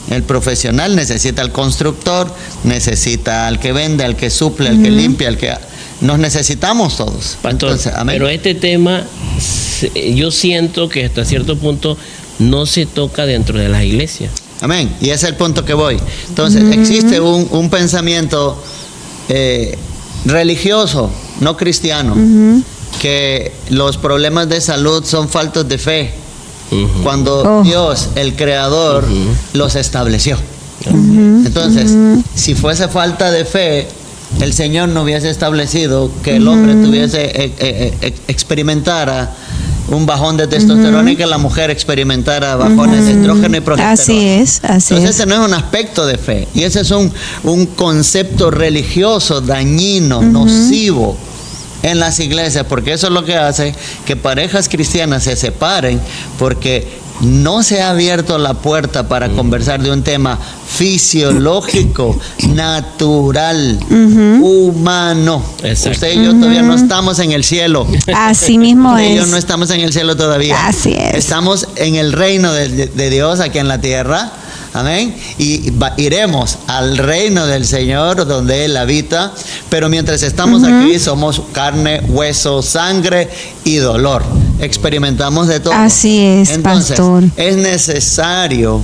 El profesional necesita al constructor, necesita al que vende, al que suple, al que limpia, al que... Nos necesitamos todos. Pastor, entonces, amén. Pero este tema, yo siento que hasta cierto punto no se toca dentro de las iglesias. Amén. Y ese es el punto que voy. Entonces, existe un pensamiento religioso, no cristiano, que los problemas de salud son faltos de fe, cuando Dios, el Creador, los estableció. Entonces, si fuese falta de fe, el Señor no hubiese establecido que el hombre experimentara un bajón de testosterona y que la mujer experimentara bajones de estrógeno y progesterona. Así es. Entonces ese no es un aspecto de fe, y ese es un concepto religioso dañino, nocivo en las iglesias, porque eso es lo que hace que parejas cristianas se separen, porque no se ha abierto la puerta para conversar de un tema fisiológico, natural, humano. Exacto. Usted y yo todavía no estamos en el cielo. Así mismo Usted y yo es. no estamos en el cielo todavía. Así es. Estamos en el reino de Dios aquí en la tierra. Amén. Y iremos al reino del Señor donde Él habita. Pero mientras estamos aquí somos carne, hueso, sangre y dolor. Experimentamos de todo. Así es, Entonces, pastor. es necesario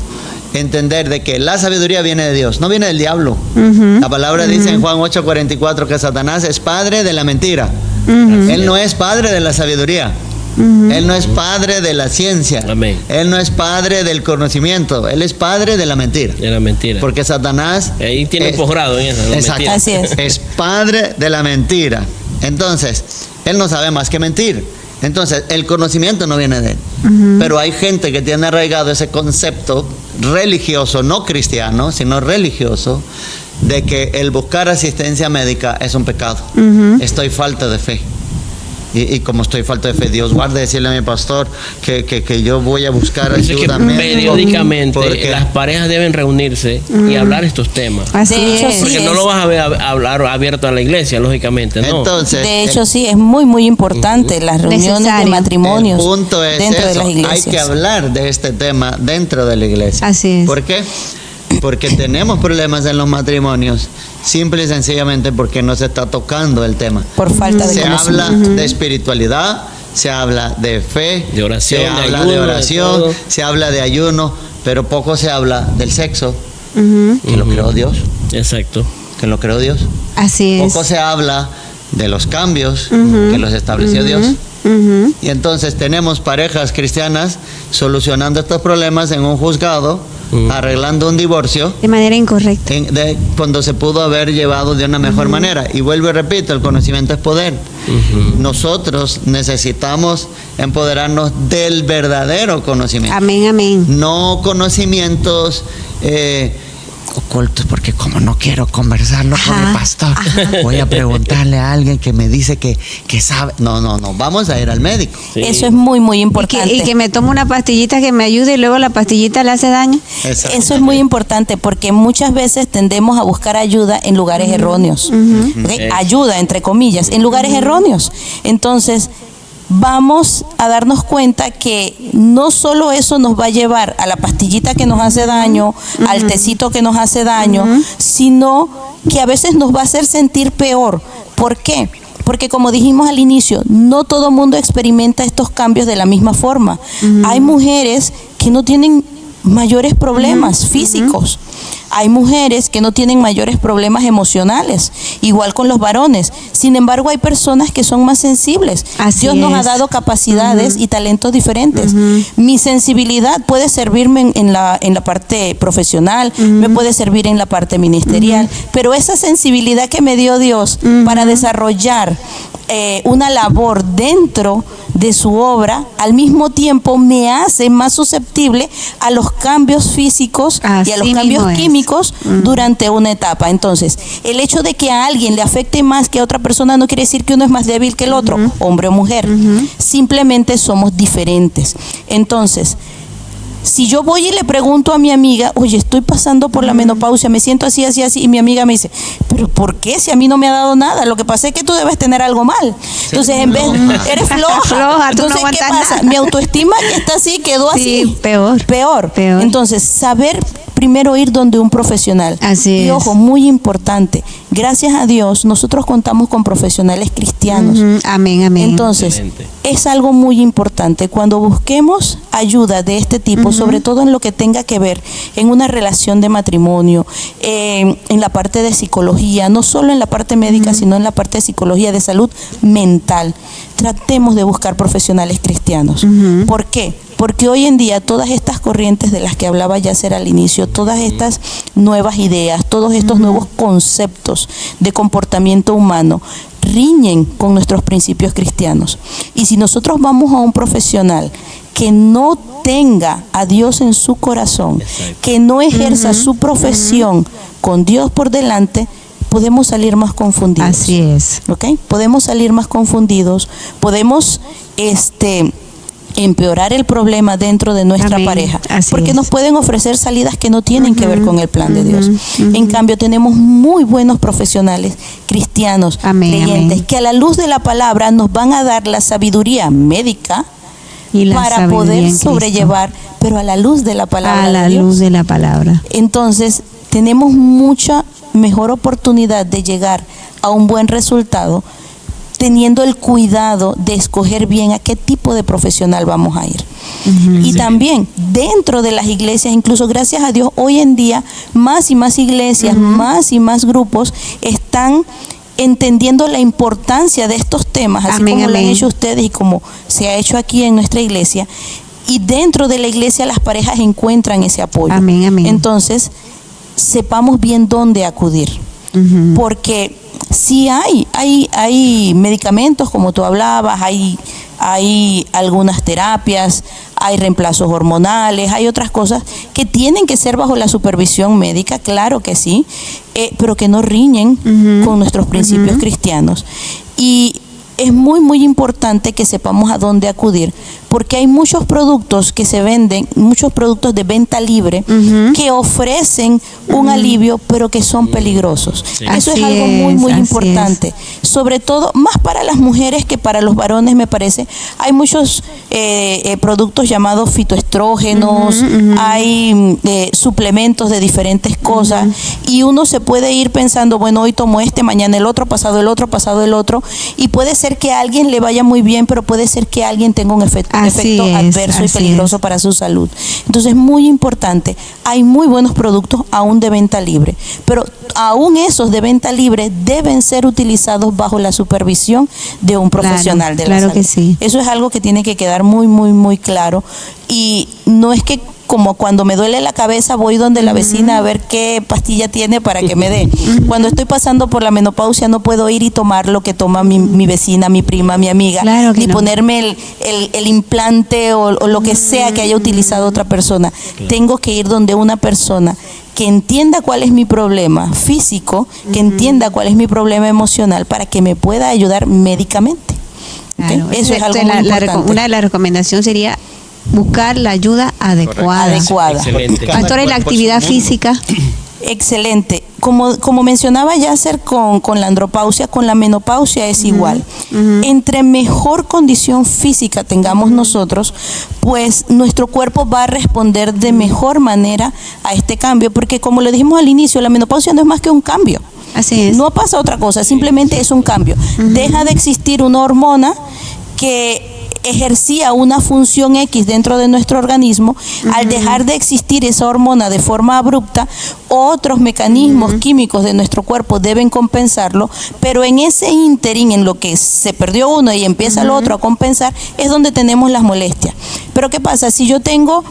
entender de que la sabiduría viene de Dios, no viene del diablo. La palabra dice en Juan 8:44 que Satanás es padre de la mentira. Él no es padre de la sabiduría. Él no es padre de la ciencia. Amén. Él no es padre del conocimiento. Él es padre de la mentira. De la mentira. Porque Satanás... Ahí tiene un posgrado en eso. La Exacto. mentira. Así es. Es padre de la mentira. Entonces, él no sabe más que mentir. Entonces, el conocimiento no viene de él. Pero hay gente que tiene arraigado ese concepto religioso, no cristiano, sino religioso, de que el buscar asistencia médica es un pecado. Estoy falta de fe. Y como estoy falta de fe, Dios guarde decirle a mi pastor que yo voy a buscar Por eso es que ayuda médica, periódicamente porque las parejas deben reunirse y hablar estos temas. Así De hecho, es. sí. Porque no lo vas a ver a hablar abierto a la iglesia, lógicamente, ¿no? entonces De hecho, sí, es muy, muy importante las reuniones de Necesario. matrimonios el punto es dentro de eso, las iglesias. hay que hablar de este tema dentro de la iglesia. Así es. ¿Por qué? Porque tenemos problemas en los matrimonios, simple y sencillamente porque no se está tocando el tema. Por falta de Se conocimiento. habla de espiritualidad, se habla de fe, De oración, se de habla ayuno, de de oración, todo. se habla de ayuno, pero poco se habla del sexo, que lo creó Dios, Exacto. que lo creó Dios. Así es. Poco se habla de los cambios que los estableció Dios. Y entonces tenemos parejas cristianas solucionando estos problemas en un juzgado, arreglando un divorcio, De manera incorrecta. cuando se pudo haber llevado de una mejor manera. Y vuelvo y repito, el conocimiento es poder. Nosotros necesitamos empoderarnos del verdadero conocimiento. Amén, amén. No conocimientos ocultos, porque como no quiero conversarlo con el pastor, voy a preguntarle a alguien que me dice que sabe. No, vamos a ir al médico. Sí. Eso es muy, muy Y importante. que me tomo una pastillita que me ayude y luego la pastillita le hace daño. Eso es muy importante porque muchas veces tendemos a buscar ayuda en lugares erróneos. ¿Ok? Ayuda, entre comillas, en lugares erróneos. Entonces, vamos a darnos cuenta que no solo eso nos va a llevar a la pastillita que nos hace daño, al tecito que nos hace daño, sino que a veces nos va a hacer sentir peor. ¿Por qué? Porque como dijimos al inicio, no todo mundo experimenta estos cambios de la misma forma. Hay mujeres que no tienen mayores problemas físicos. Hay mujeres que no tienen mayores problemas emocionales, igual con los varones. Sin embargo, hay personas que son más sensibles. Así Dios nos ha es. dado capacidades y talentos diferentes. Mi sensibilidad puede servirme en la parte profesional, me puede servir en la parte ministerial, pero esa sensibilidad que me dio Dios para desarrollar una labor dentro de su obra, al mismo tiempo me hace más susceptible a los cambios físicos y a los Así cambios mismo es. químicos durante una etapa. Entonces, el hecho de que a alguien le afecte más que a otra persona no quiere decir que uno es más débil que el otro, hombre o mujer. Simplemente somos diferentes. Entonces, si yo voy y le pregunto a mi amiga, oye, estoy pasando por la menopausia, me siento así, así, así, y mi amiga me dice, pero ¿por qué? Si a mí no me ha dado nada, lo que pasa es que tú debes tener algo mal. Entonces, en vez, eres floja. Floja, tú no Entonces, ¿qué aguantas pasa? nada. Mi autoestima que está así, quedó Sí, así. peor. Peor. Peor. Entonces, saber primero ir donde un profesional. Así y es. ojo, muy importante, gracias a Dios, nosotros contamos con profesionales cristianos. Amén, amén. Entonces, Excelente. es algo muy importante cuando busquemos ayuda de este tipo, sobre todo en lo que tenga que ver en una relación de matrimonio, en la parte de psicología, no solo en la parte médica, sino en la parte de psicología, de salud mental. Tratemos de buscar profesionales cristianos. ¿Por qué? Porque hoy en día todas estas corrientes de las que hablaba Yasser al inicio, todas estas nuevas ideas, todos estos nuevos conceptos de comportamiento humano, riñen con nuestros principios cristianos. Y si nosotros vamos a un profesional que no tenga a Dios en su corazón, que no ejerza su profesión con Dios por delante, podemos salir más confundidos. Así es. ¿Ok? Podemos salir más confundidos, podemos empeorar el problema dentro de nuestra Amén. pareja, Así porque es. nos pueden ofrecer salidas que no tienen que ver con el plan de Dios. En cambio, tenemos muy buenos profesionales cristianos, Amén, creyentes, amén. que a la luz de la palabra nos van a dar la sabiduría médica Y la para sabiduría poder en Cristo. sobrellevar, pero a la luz de la palabra A la de Dios. luz de la palabra. Entonces, tenemos mucha mejor oportunidad de llegar a un buen resultado teniendo el cuidado de escoger bien a qué tipo de profesional vamos a ir. Y también dentro de las iglesias, incluso gracias a Dios, hoy en día más y más iglesias, más y más grupos están entendiendo la importancia de estos temas, así Amén, como lo han amén. hecho ustedes y como se ha hecho aquí en nuestra iglesia. Y dentro de la iglesia las parejas encuentran ese apoyo. Amén, amén. Entonces, sepamos bien dónde acudir. Porque sí hay medicamentos, como tú hablabas, hay algunas terapias, hay reemplazos hormonales, hay otras cosas que tienen que ser bajo la supervisión médica, claro que sí, pero que no riñen con nuestros principios cristianos. Y es muy, muy importante que sepamos a dónde acudir, porque hay muchos productos que se venden, muchos productos de venta libre, que ofrecen un alivio, pero que son peligrosos. Eso Así es algo muy, muy es, así importante. Sobre todo, más para las mujeres que para los varones, me parece. Hay muchos productos llamados fitoestrógenos, hay suplementos de diferentes cosas, y uno se puede ir pensando, bueno, hoy tomo este, mañana el otro, pasado el otro, pasado el otro, y puede ser que a alguien le vaya muy bien, pero puede ser que a alguien tenga un efecto Así es, adverso y así peligroso es. para su salud. Entonces, muy importante, hay muy buenos productos aún de venta libre, pero aún esos de venta libre deben ser utilizados bajo la supervisión de un profesional de la claro salud. que sí. Eso es algo que tiene que quedar muy, muy, muy claro. Y no es que como cuando me duele la cabeza voy donde la vecina a ver qué pastilla tiene para que me dé. Cuando estoy pasando por la menopausia no puedo ir y tomar lo que toma mi vecina, mi prima, mi amiga, Claro que ni no. ponerme el implante o lo que sea que haya utilizado otra persona. Tengo que ir donde una persona que entienda cuál es mi problema físico, que entienda cuál es mi problema emocional, para que me pueda ayudar médicamente. ¿Ok? Claro. Eso es algo muy La importante. una de las recomendaciones sería buscar la ayuda adecuada. Adecuada. Excelente. Pastores, la actividad física. Excelente. Como mencionaba Yasser con la andropausia, con la menopausia es igual. Entre mejor condición física tengamos nosotros, pues nuestro cuerpo va a responder de mejor manera a este cambio, porque como le dijimos al inicio, la menopausia no es más que un cambio. Así es. No pasa otra cosa, simplemente es un cambio. Deja de existir una hormona que ejercía una función X dentro de nuestro organismo. Al dejar de existir esa hormona de forma abrupta, otros mecanismos químicos de nuestro cuerpo deben compensarlo, pero en ese ínterin, en lo que se perdió uno y empieza el otro a compensar, es donde tenemos las molestias. Pero ¿qué pasa? Si yo tengo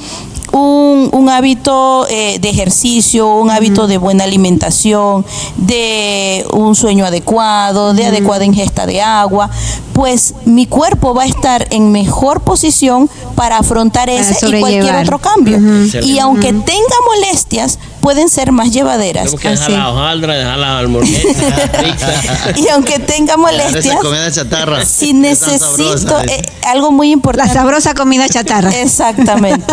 un hábito de ejercicio, un hábito de buena alimentación, de un sueño adecuado, de adecuada ingesta de agua, pues mi cuerpo va a estar en mejor posición para afrontar ese y cualquier sobrellevar. otro cambio. Excelente. Y aunque tenga molestias, pueden ser más llevaderas. Tenemos que dejar Así. la hojaldra, dejar la hamburguesa, la pizza. Y aunque tenga Esa molestias, comida chatarra. si es tan necesito sabrosa. algo muy La importante. sabrosa comida chatarra. Exactamente.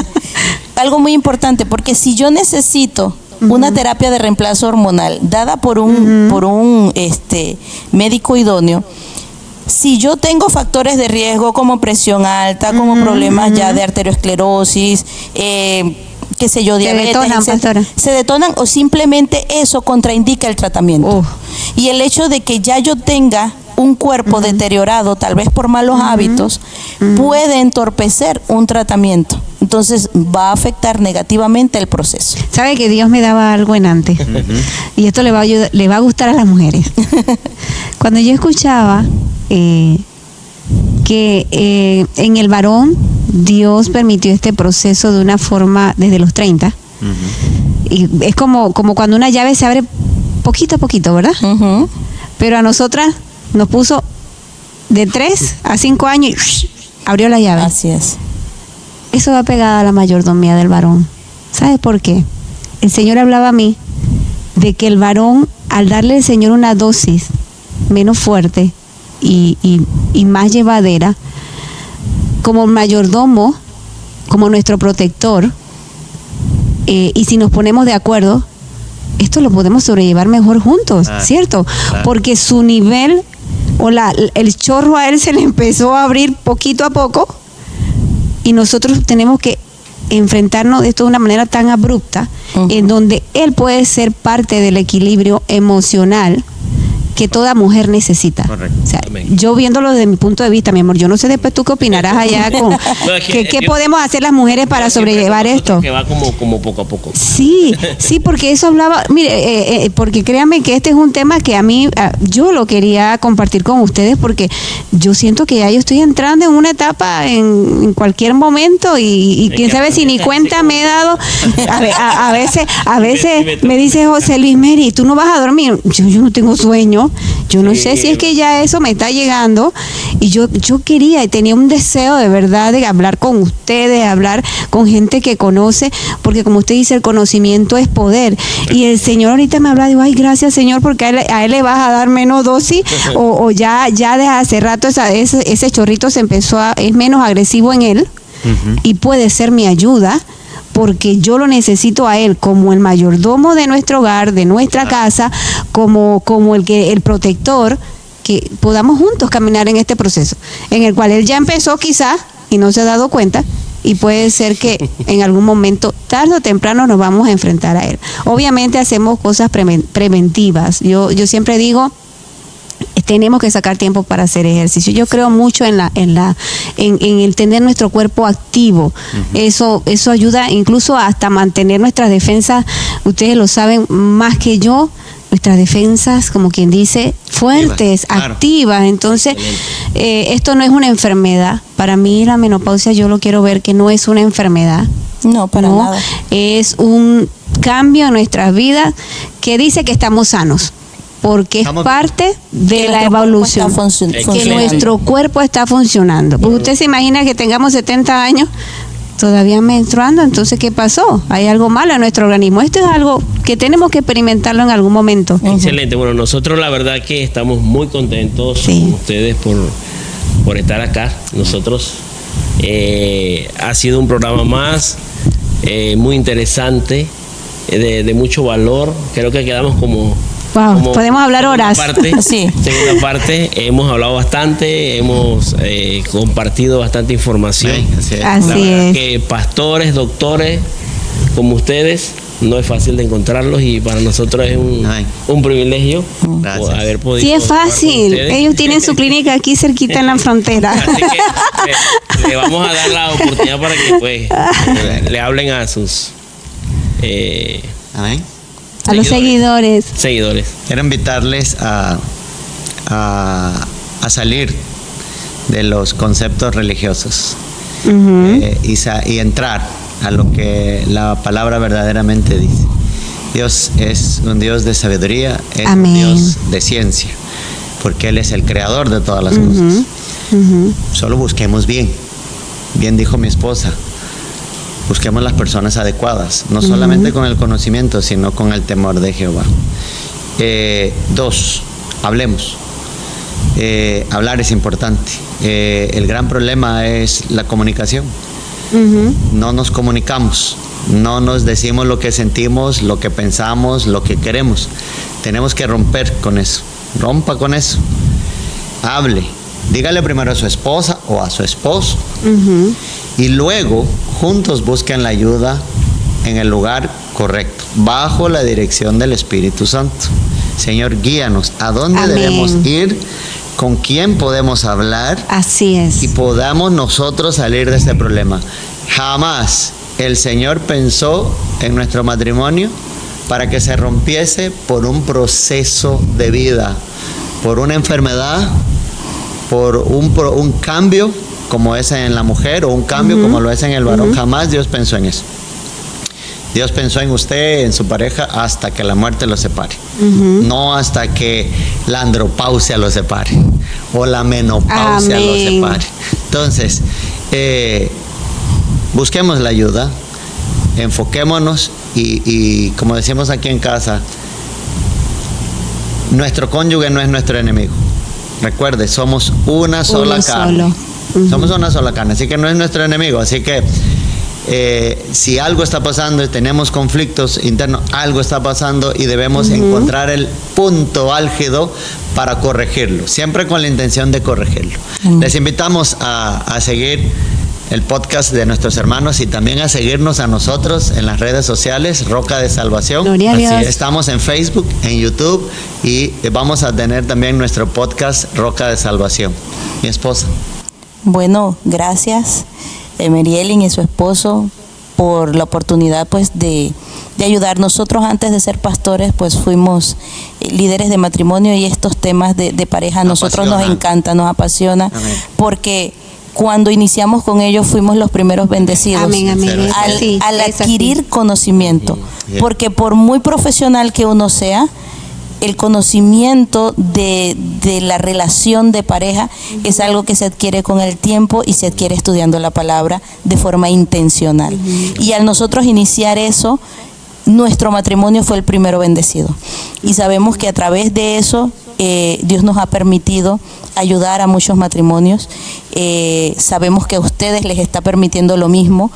Algo muy importante, porque si yo necesito una terapia de reemplazo hormonal dada por un médico idóneo, si yo tengo factores de riesgo como presión alta, como problemas ya de arteriosclerosis, qué sé yo, diabetes, detonan, etcétera, pastora. se detonan, o simplemente eso contraindica el tratamiento. Uf. Y el hecho de que ya yo tenga un cuerpo deteriorado, tal vez por malos hábitos, puede entorpecer un tratamiento. Entonces va a afectar negativamente el proceso. Sabe que Dios me daba algo en antes. Y esto le va a gustar a las mujeres. Cuando yo escuchaba que en el varón Dios permitió este proceso de una forma desde los 30. Y es como cuando una llave se abre poquito a poquito, ¿verdad? Ujú. Pero a nosotras nos puso de 3 a 5 años y abrió la llave. Así es. Eso va pegada a la mayordomía del varón. ¿Sabe por qué? El Señor hablaba a mí de que el varón, al darle al Señor una dosis menos fuerte y más llevadera, como mayordomo, como nuestro protector, y si nos ponemos de acuerdo, esto lo podemos sobrellevar mejor juntos, ¿cierto? Porque su nivel o el chorro a él se le empezó a abrir poquito a poco y nosotros tenemos que enfrentarnos de esto de una manera tan abrupta, en donde él puede ser parte del equilibrio emocional que toda mujer necesita. Correcto. O sea, Amén. yo viéndolo desde mi punto de vista, mi amor, yo no sé después tú qué opinarás allá con qué podemos hacer las mujeres para sobrellevar esto. Que va como poco a poco. Sí, porque eso hablaba, mire, porque créanme que este es un tema que a mí, yo lo quería compartir con ustedes porque yo siento que ya yo estoy entrando en una etapa en cualquier momento y quién sabe si ni cuenta me he dado. A veces me dice José Luis, Mary, ¿tú no vas a dormir? Yo no tengo sueño. Yo no sé si es que ya eso me está llegando y yo quería y tenía un deseo de verdad de hablar con ustedes, hablar con gente que conoce, porque como usted dice, el conocimiento es poder. Y el Señor ahorita me habla, digo, ay, gracias Señor, porque a él le vas a dar menos dosis o ya desde hace rato ese chorrito es menos agresivo en él y puede ser mi ayuda. Porque yo lo necesito a él como el mayordomo de nuestro hogar, de nuestra casa, como el protector, que podamos juntos caminar en este proceso, en el cual él ya empezó quizás y no se ha dado cuenta, y puede ser que en algún momento, tarde o temprano, nos vamos a enfrentar a él. Obviamente hacemos cosas preventivas. Yo siempre digo, tenemos que sacar tiempo para hacer ejercicio. Yo creo mucho en el tener nuestro cuerpo activo. Eso ayuda incluso hasta mantener nuestras defensas, ustedes lo saben más que yo, nuestras defensas, como quien dice, fuertes, activas. Entonces, esto no es una enfermedad. Para mí la menopausia yo lo quiero ver que no es una enfermedad. No, para nada. Es un cambio en nuestras vidas que dice que estamos sanos. Porque es parte de la evolución, que nuestro cuerpo está funcionando. Pues usted se imagina que tengamos 70 años todavía menstruando, entonces ¿qué pasó? Hay algo malo en nuestro organismo. Esto es algo que tenemos que experimentarlo en algún momento. Excelente. Bueno, nosotros la verdad que estamos muy contentos con ustedes por estar acá. Nosotros ha sido un programa más muy interesante, de mucho valor. Creo que quedamos como podemos hablar horas. Segunda parte, hemos hablado bastante, hemos compartido bastante información. Así es. Que pastores, doctores como ustedes, no es fácil de encontrarlos y para nosotros es un privilegio haber podido. Sí, es fácil. Ellos tienen su clínica aquí cerquita en la frontera. Así que le vamos a dar la oportunidad para que le hablen a sus a los seguidores. Quiero invitarles a salir de los conceptos religiosos y entrar a lo que la palabra verdaderamente dice. Dios es un Dios de sabiduría, es un Dios de ciencia, porque Él es el creador de todas las cosas. Solo busquemos bien. Bien dijo mi esposa. Busquemos las personas adecuadas, no solamente con el conocimiento, sino con el temor de Jehová. 2, hablemos. Hablar es importante. El gran problema es la comunicación. No nos comunicamos, no nos decimos lo que sentimos, lo que pensamos, lo que queremos. Tenemos que romper con eso. Rompa con eso. Hable. Dígale primero a su esposa o a su esposo. Y luego, juntos busquen la ayuda en el lugar correcto, bajo la dirección del Espíritu Santo. Señor, guíanos a dónde debemos ir, con quién podemos hablar. Así es. Y podamos nosotros salir de este problema. Jamás el Señor pensó en nuestro matrimonio para que se rompiese por un proceso de vida, por una enfermedad, por un cambio como es en la mujer o un cambio como lo es en el varón. Jamás Dios pensó en eso. Dios pensó en usted, en su pareja, hasta que la muerte los separe. No hasta que la andropausia los separe o la menopausia los separe. Entonces, busquemos la ayuda, enfoquémonos y como decimos aquí en casa, nuestro cónyuge no es nuestro enemigo. Recuerde, somos una sola carne. Somos una sola carne, así que no es nuestro enemigo. Así que si algo está pasando y tenemos conflictos internos, algo está pasando y debemos encontrar el punto álgido para corregirlo, siempre con la intención de corregirlo. Les invitamos a seguir el podcast de nuestros hermanos y también a seguirnos a nosotros en las redes sociales, Roca de Salvación. Gloria a Dios. Estamos en Facebook, en YouTube y vamos a tener también nuestro podcast Roca de Salvación. Mi esposa. Bueno, gracias Merielyn y su esposo por la oportunidad pues de ayudar. Nosotros antes de ser pastores pues fuimos líderes de matrimonio y estos temas de pareja a nosotros nos encanta, nos apasiona. Amén. Porque cuando iniciamos con ellos fuimos los primeros bendecidos. Amén, amén. Al adquirir conocimiento, porque por muy profesional que uno sea, el conocimiento de la relación de pareja es algo que se adquiere con el tiempo y se adquiere estudiando la palabra de forma intencional. Y al nosotros iniciar eso, nuestro matrimonio fue el primero bendecido. Y sabemos que a través de eso Dios nos ha permitido ayudar a muchos matrimonios. Sabemos que a ustedes les está permitiendo lo mismo.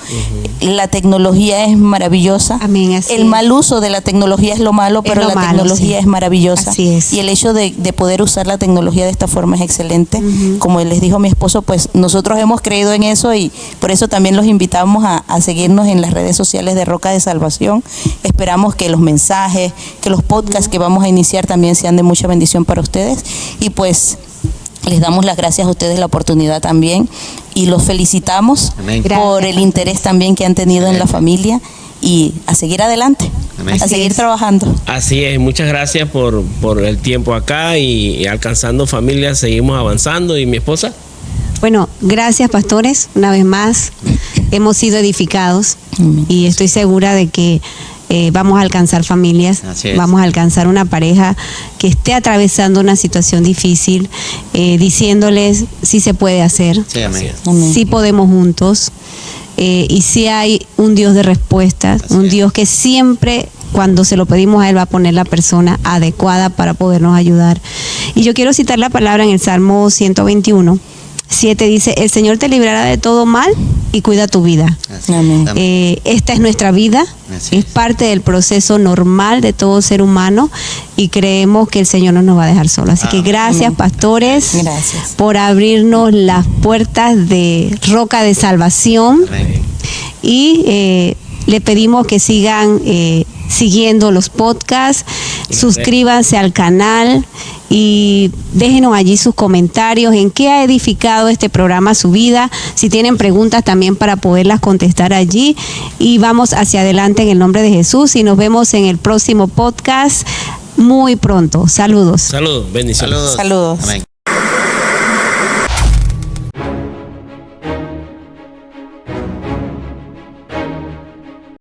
La tecnología es maravillosa. Amén, el mal uso de la tecnología es lo malo, pero la tecnología es maravillosa. Así es. Y el hecho de poder usar la tecnología de esta forma es excelente. Como les dijo mi esposo, pues nosotros hemos creído en eso y por eso también los invitamos a seguirnos en las redes sociales de Roca de Salvación. Esperamos que los mensajes, que los podcasts que vamos a iniciar también sean de mucha bendición para ustedes. Y pues les damos las gracias a ustedes la oportunidad también y los felicitamos por el interés también que han tenido en la familia y a seguir adelante, a seguir trabajando. Así es, muchas gracias por el tiempo acá y Alcanzando Familia, seguimos avanzando. ¿Y mi esposa? Bueno, gracias pastores, una vez más hemos sido edificados y estoy segura de que vamos a alcanzar familias, vamos a alcanzar una pareja que esté atravesando una situación difícil, diciéndoles sí se puede hacer, sí podemos juntos, y sí hay un Dios de respuestas, un Dios que siempre cuando se lo pedimos a Él va a poner la persona adecuada para podernos ayudar. Y yo quiero citar la palabra en el Salmo 121:7 dice, el Señor te librará de todo mal y cuida tu vida. Amén. Esta es nuestra vida, es parte del proceso normal de todo ser humano y creemos que el Señor no nos va a dejar solo. Así que gracias, pastores, por abrirnos las puertas de Roca de Salvación. Y le pedimos que sigan siguiendo los podcasts, suscríbanse al canal y déjenos allí sus comentarios en qué ha edificado este programa su vida, si tienen preguntas también para poderlas contestar allí y vamos hacia adelante en el nombre de Jesús y nos vemos en el próximo podcast muy pronto. Saludos. Saludos, bendiciones. Saludos. Amén.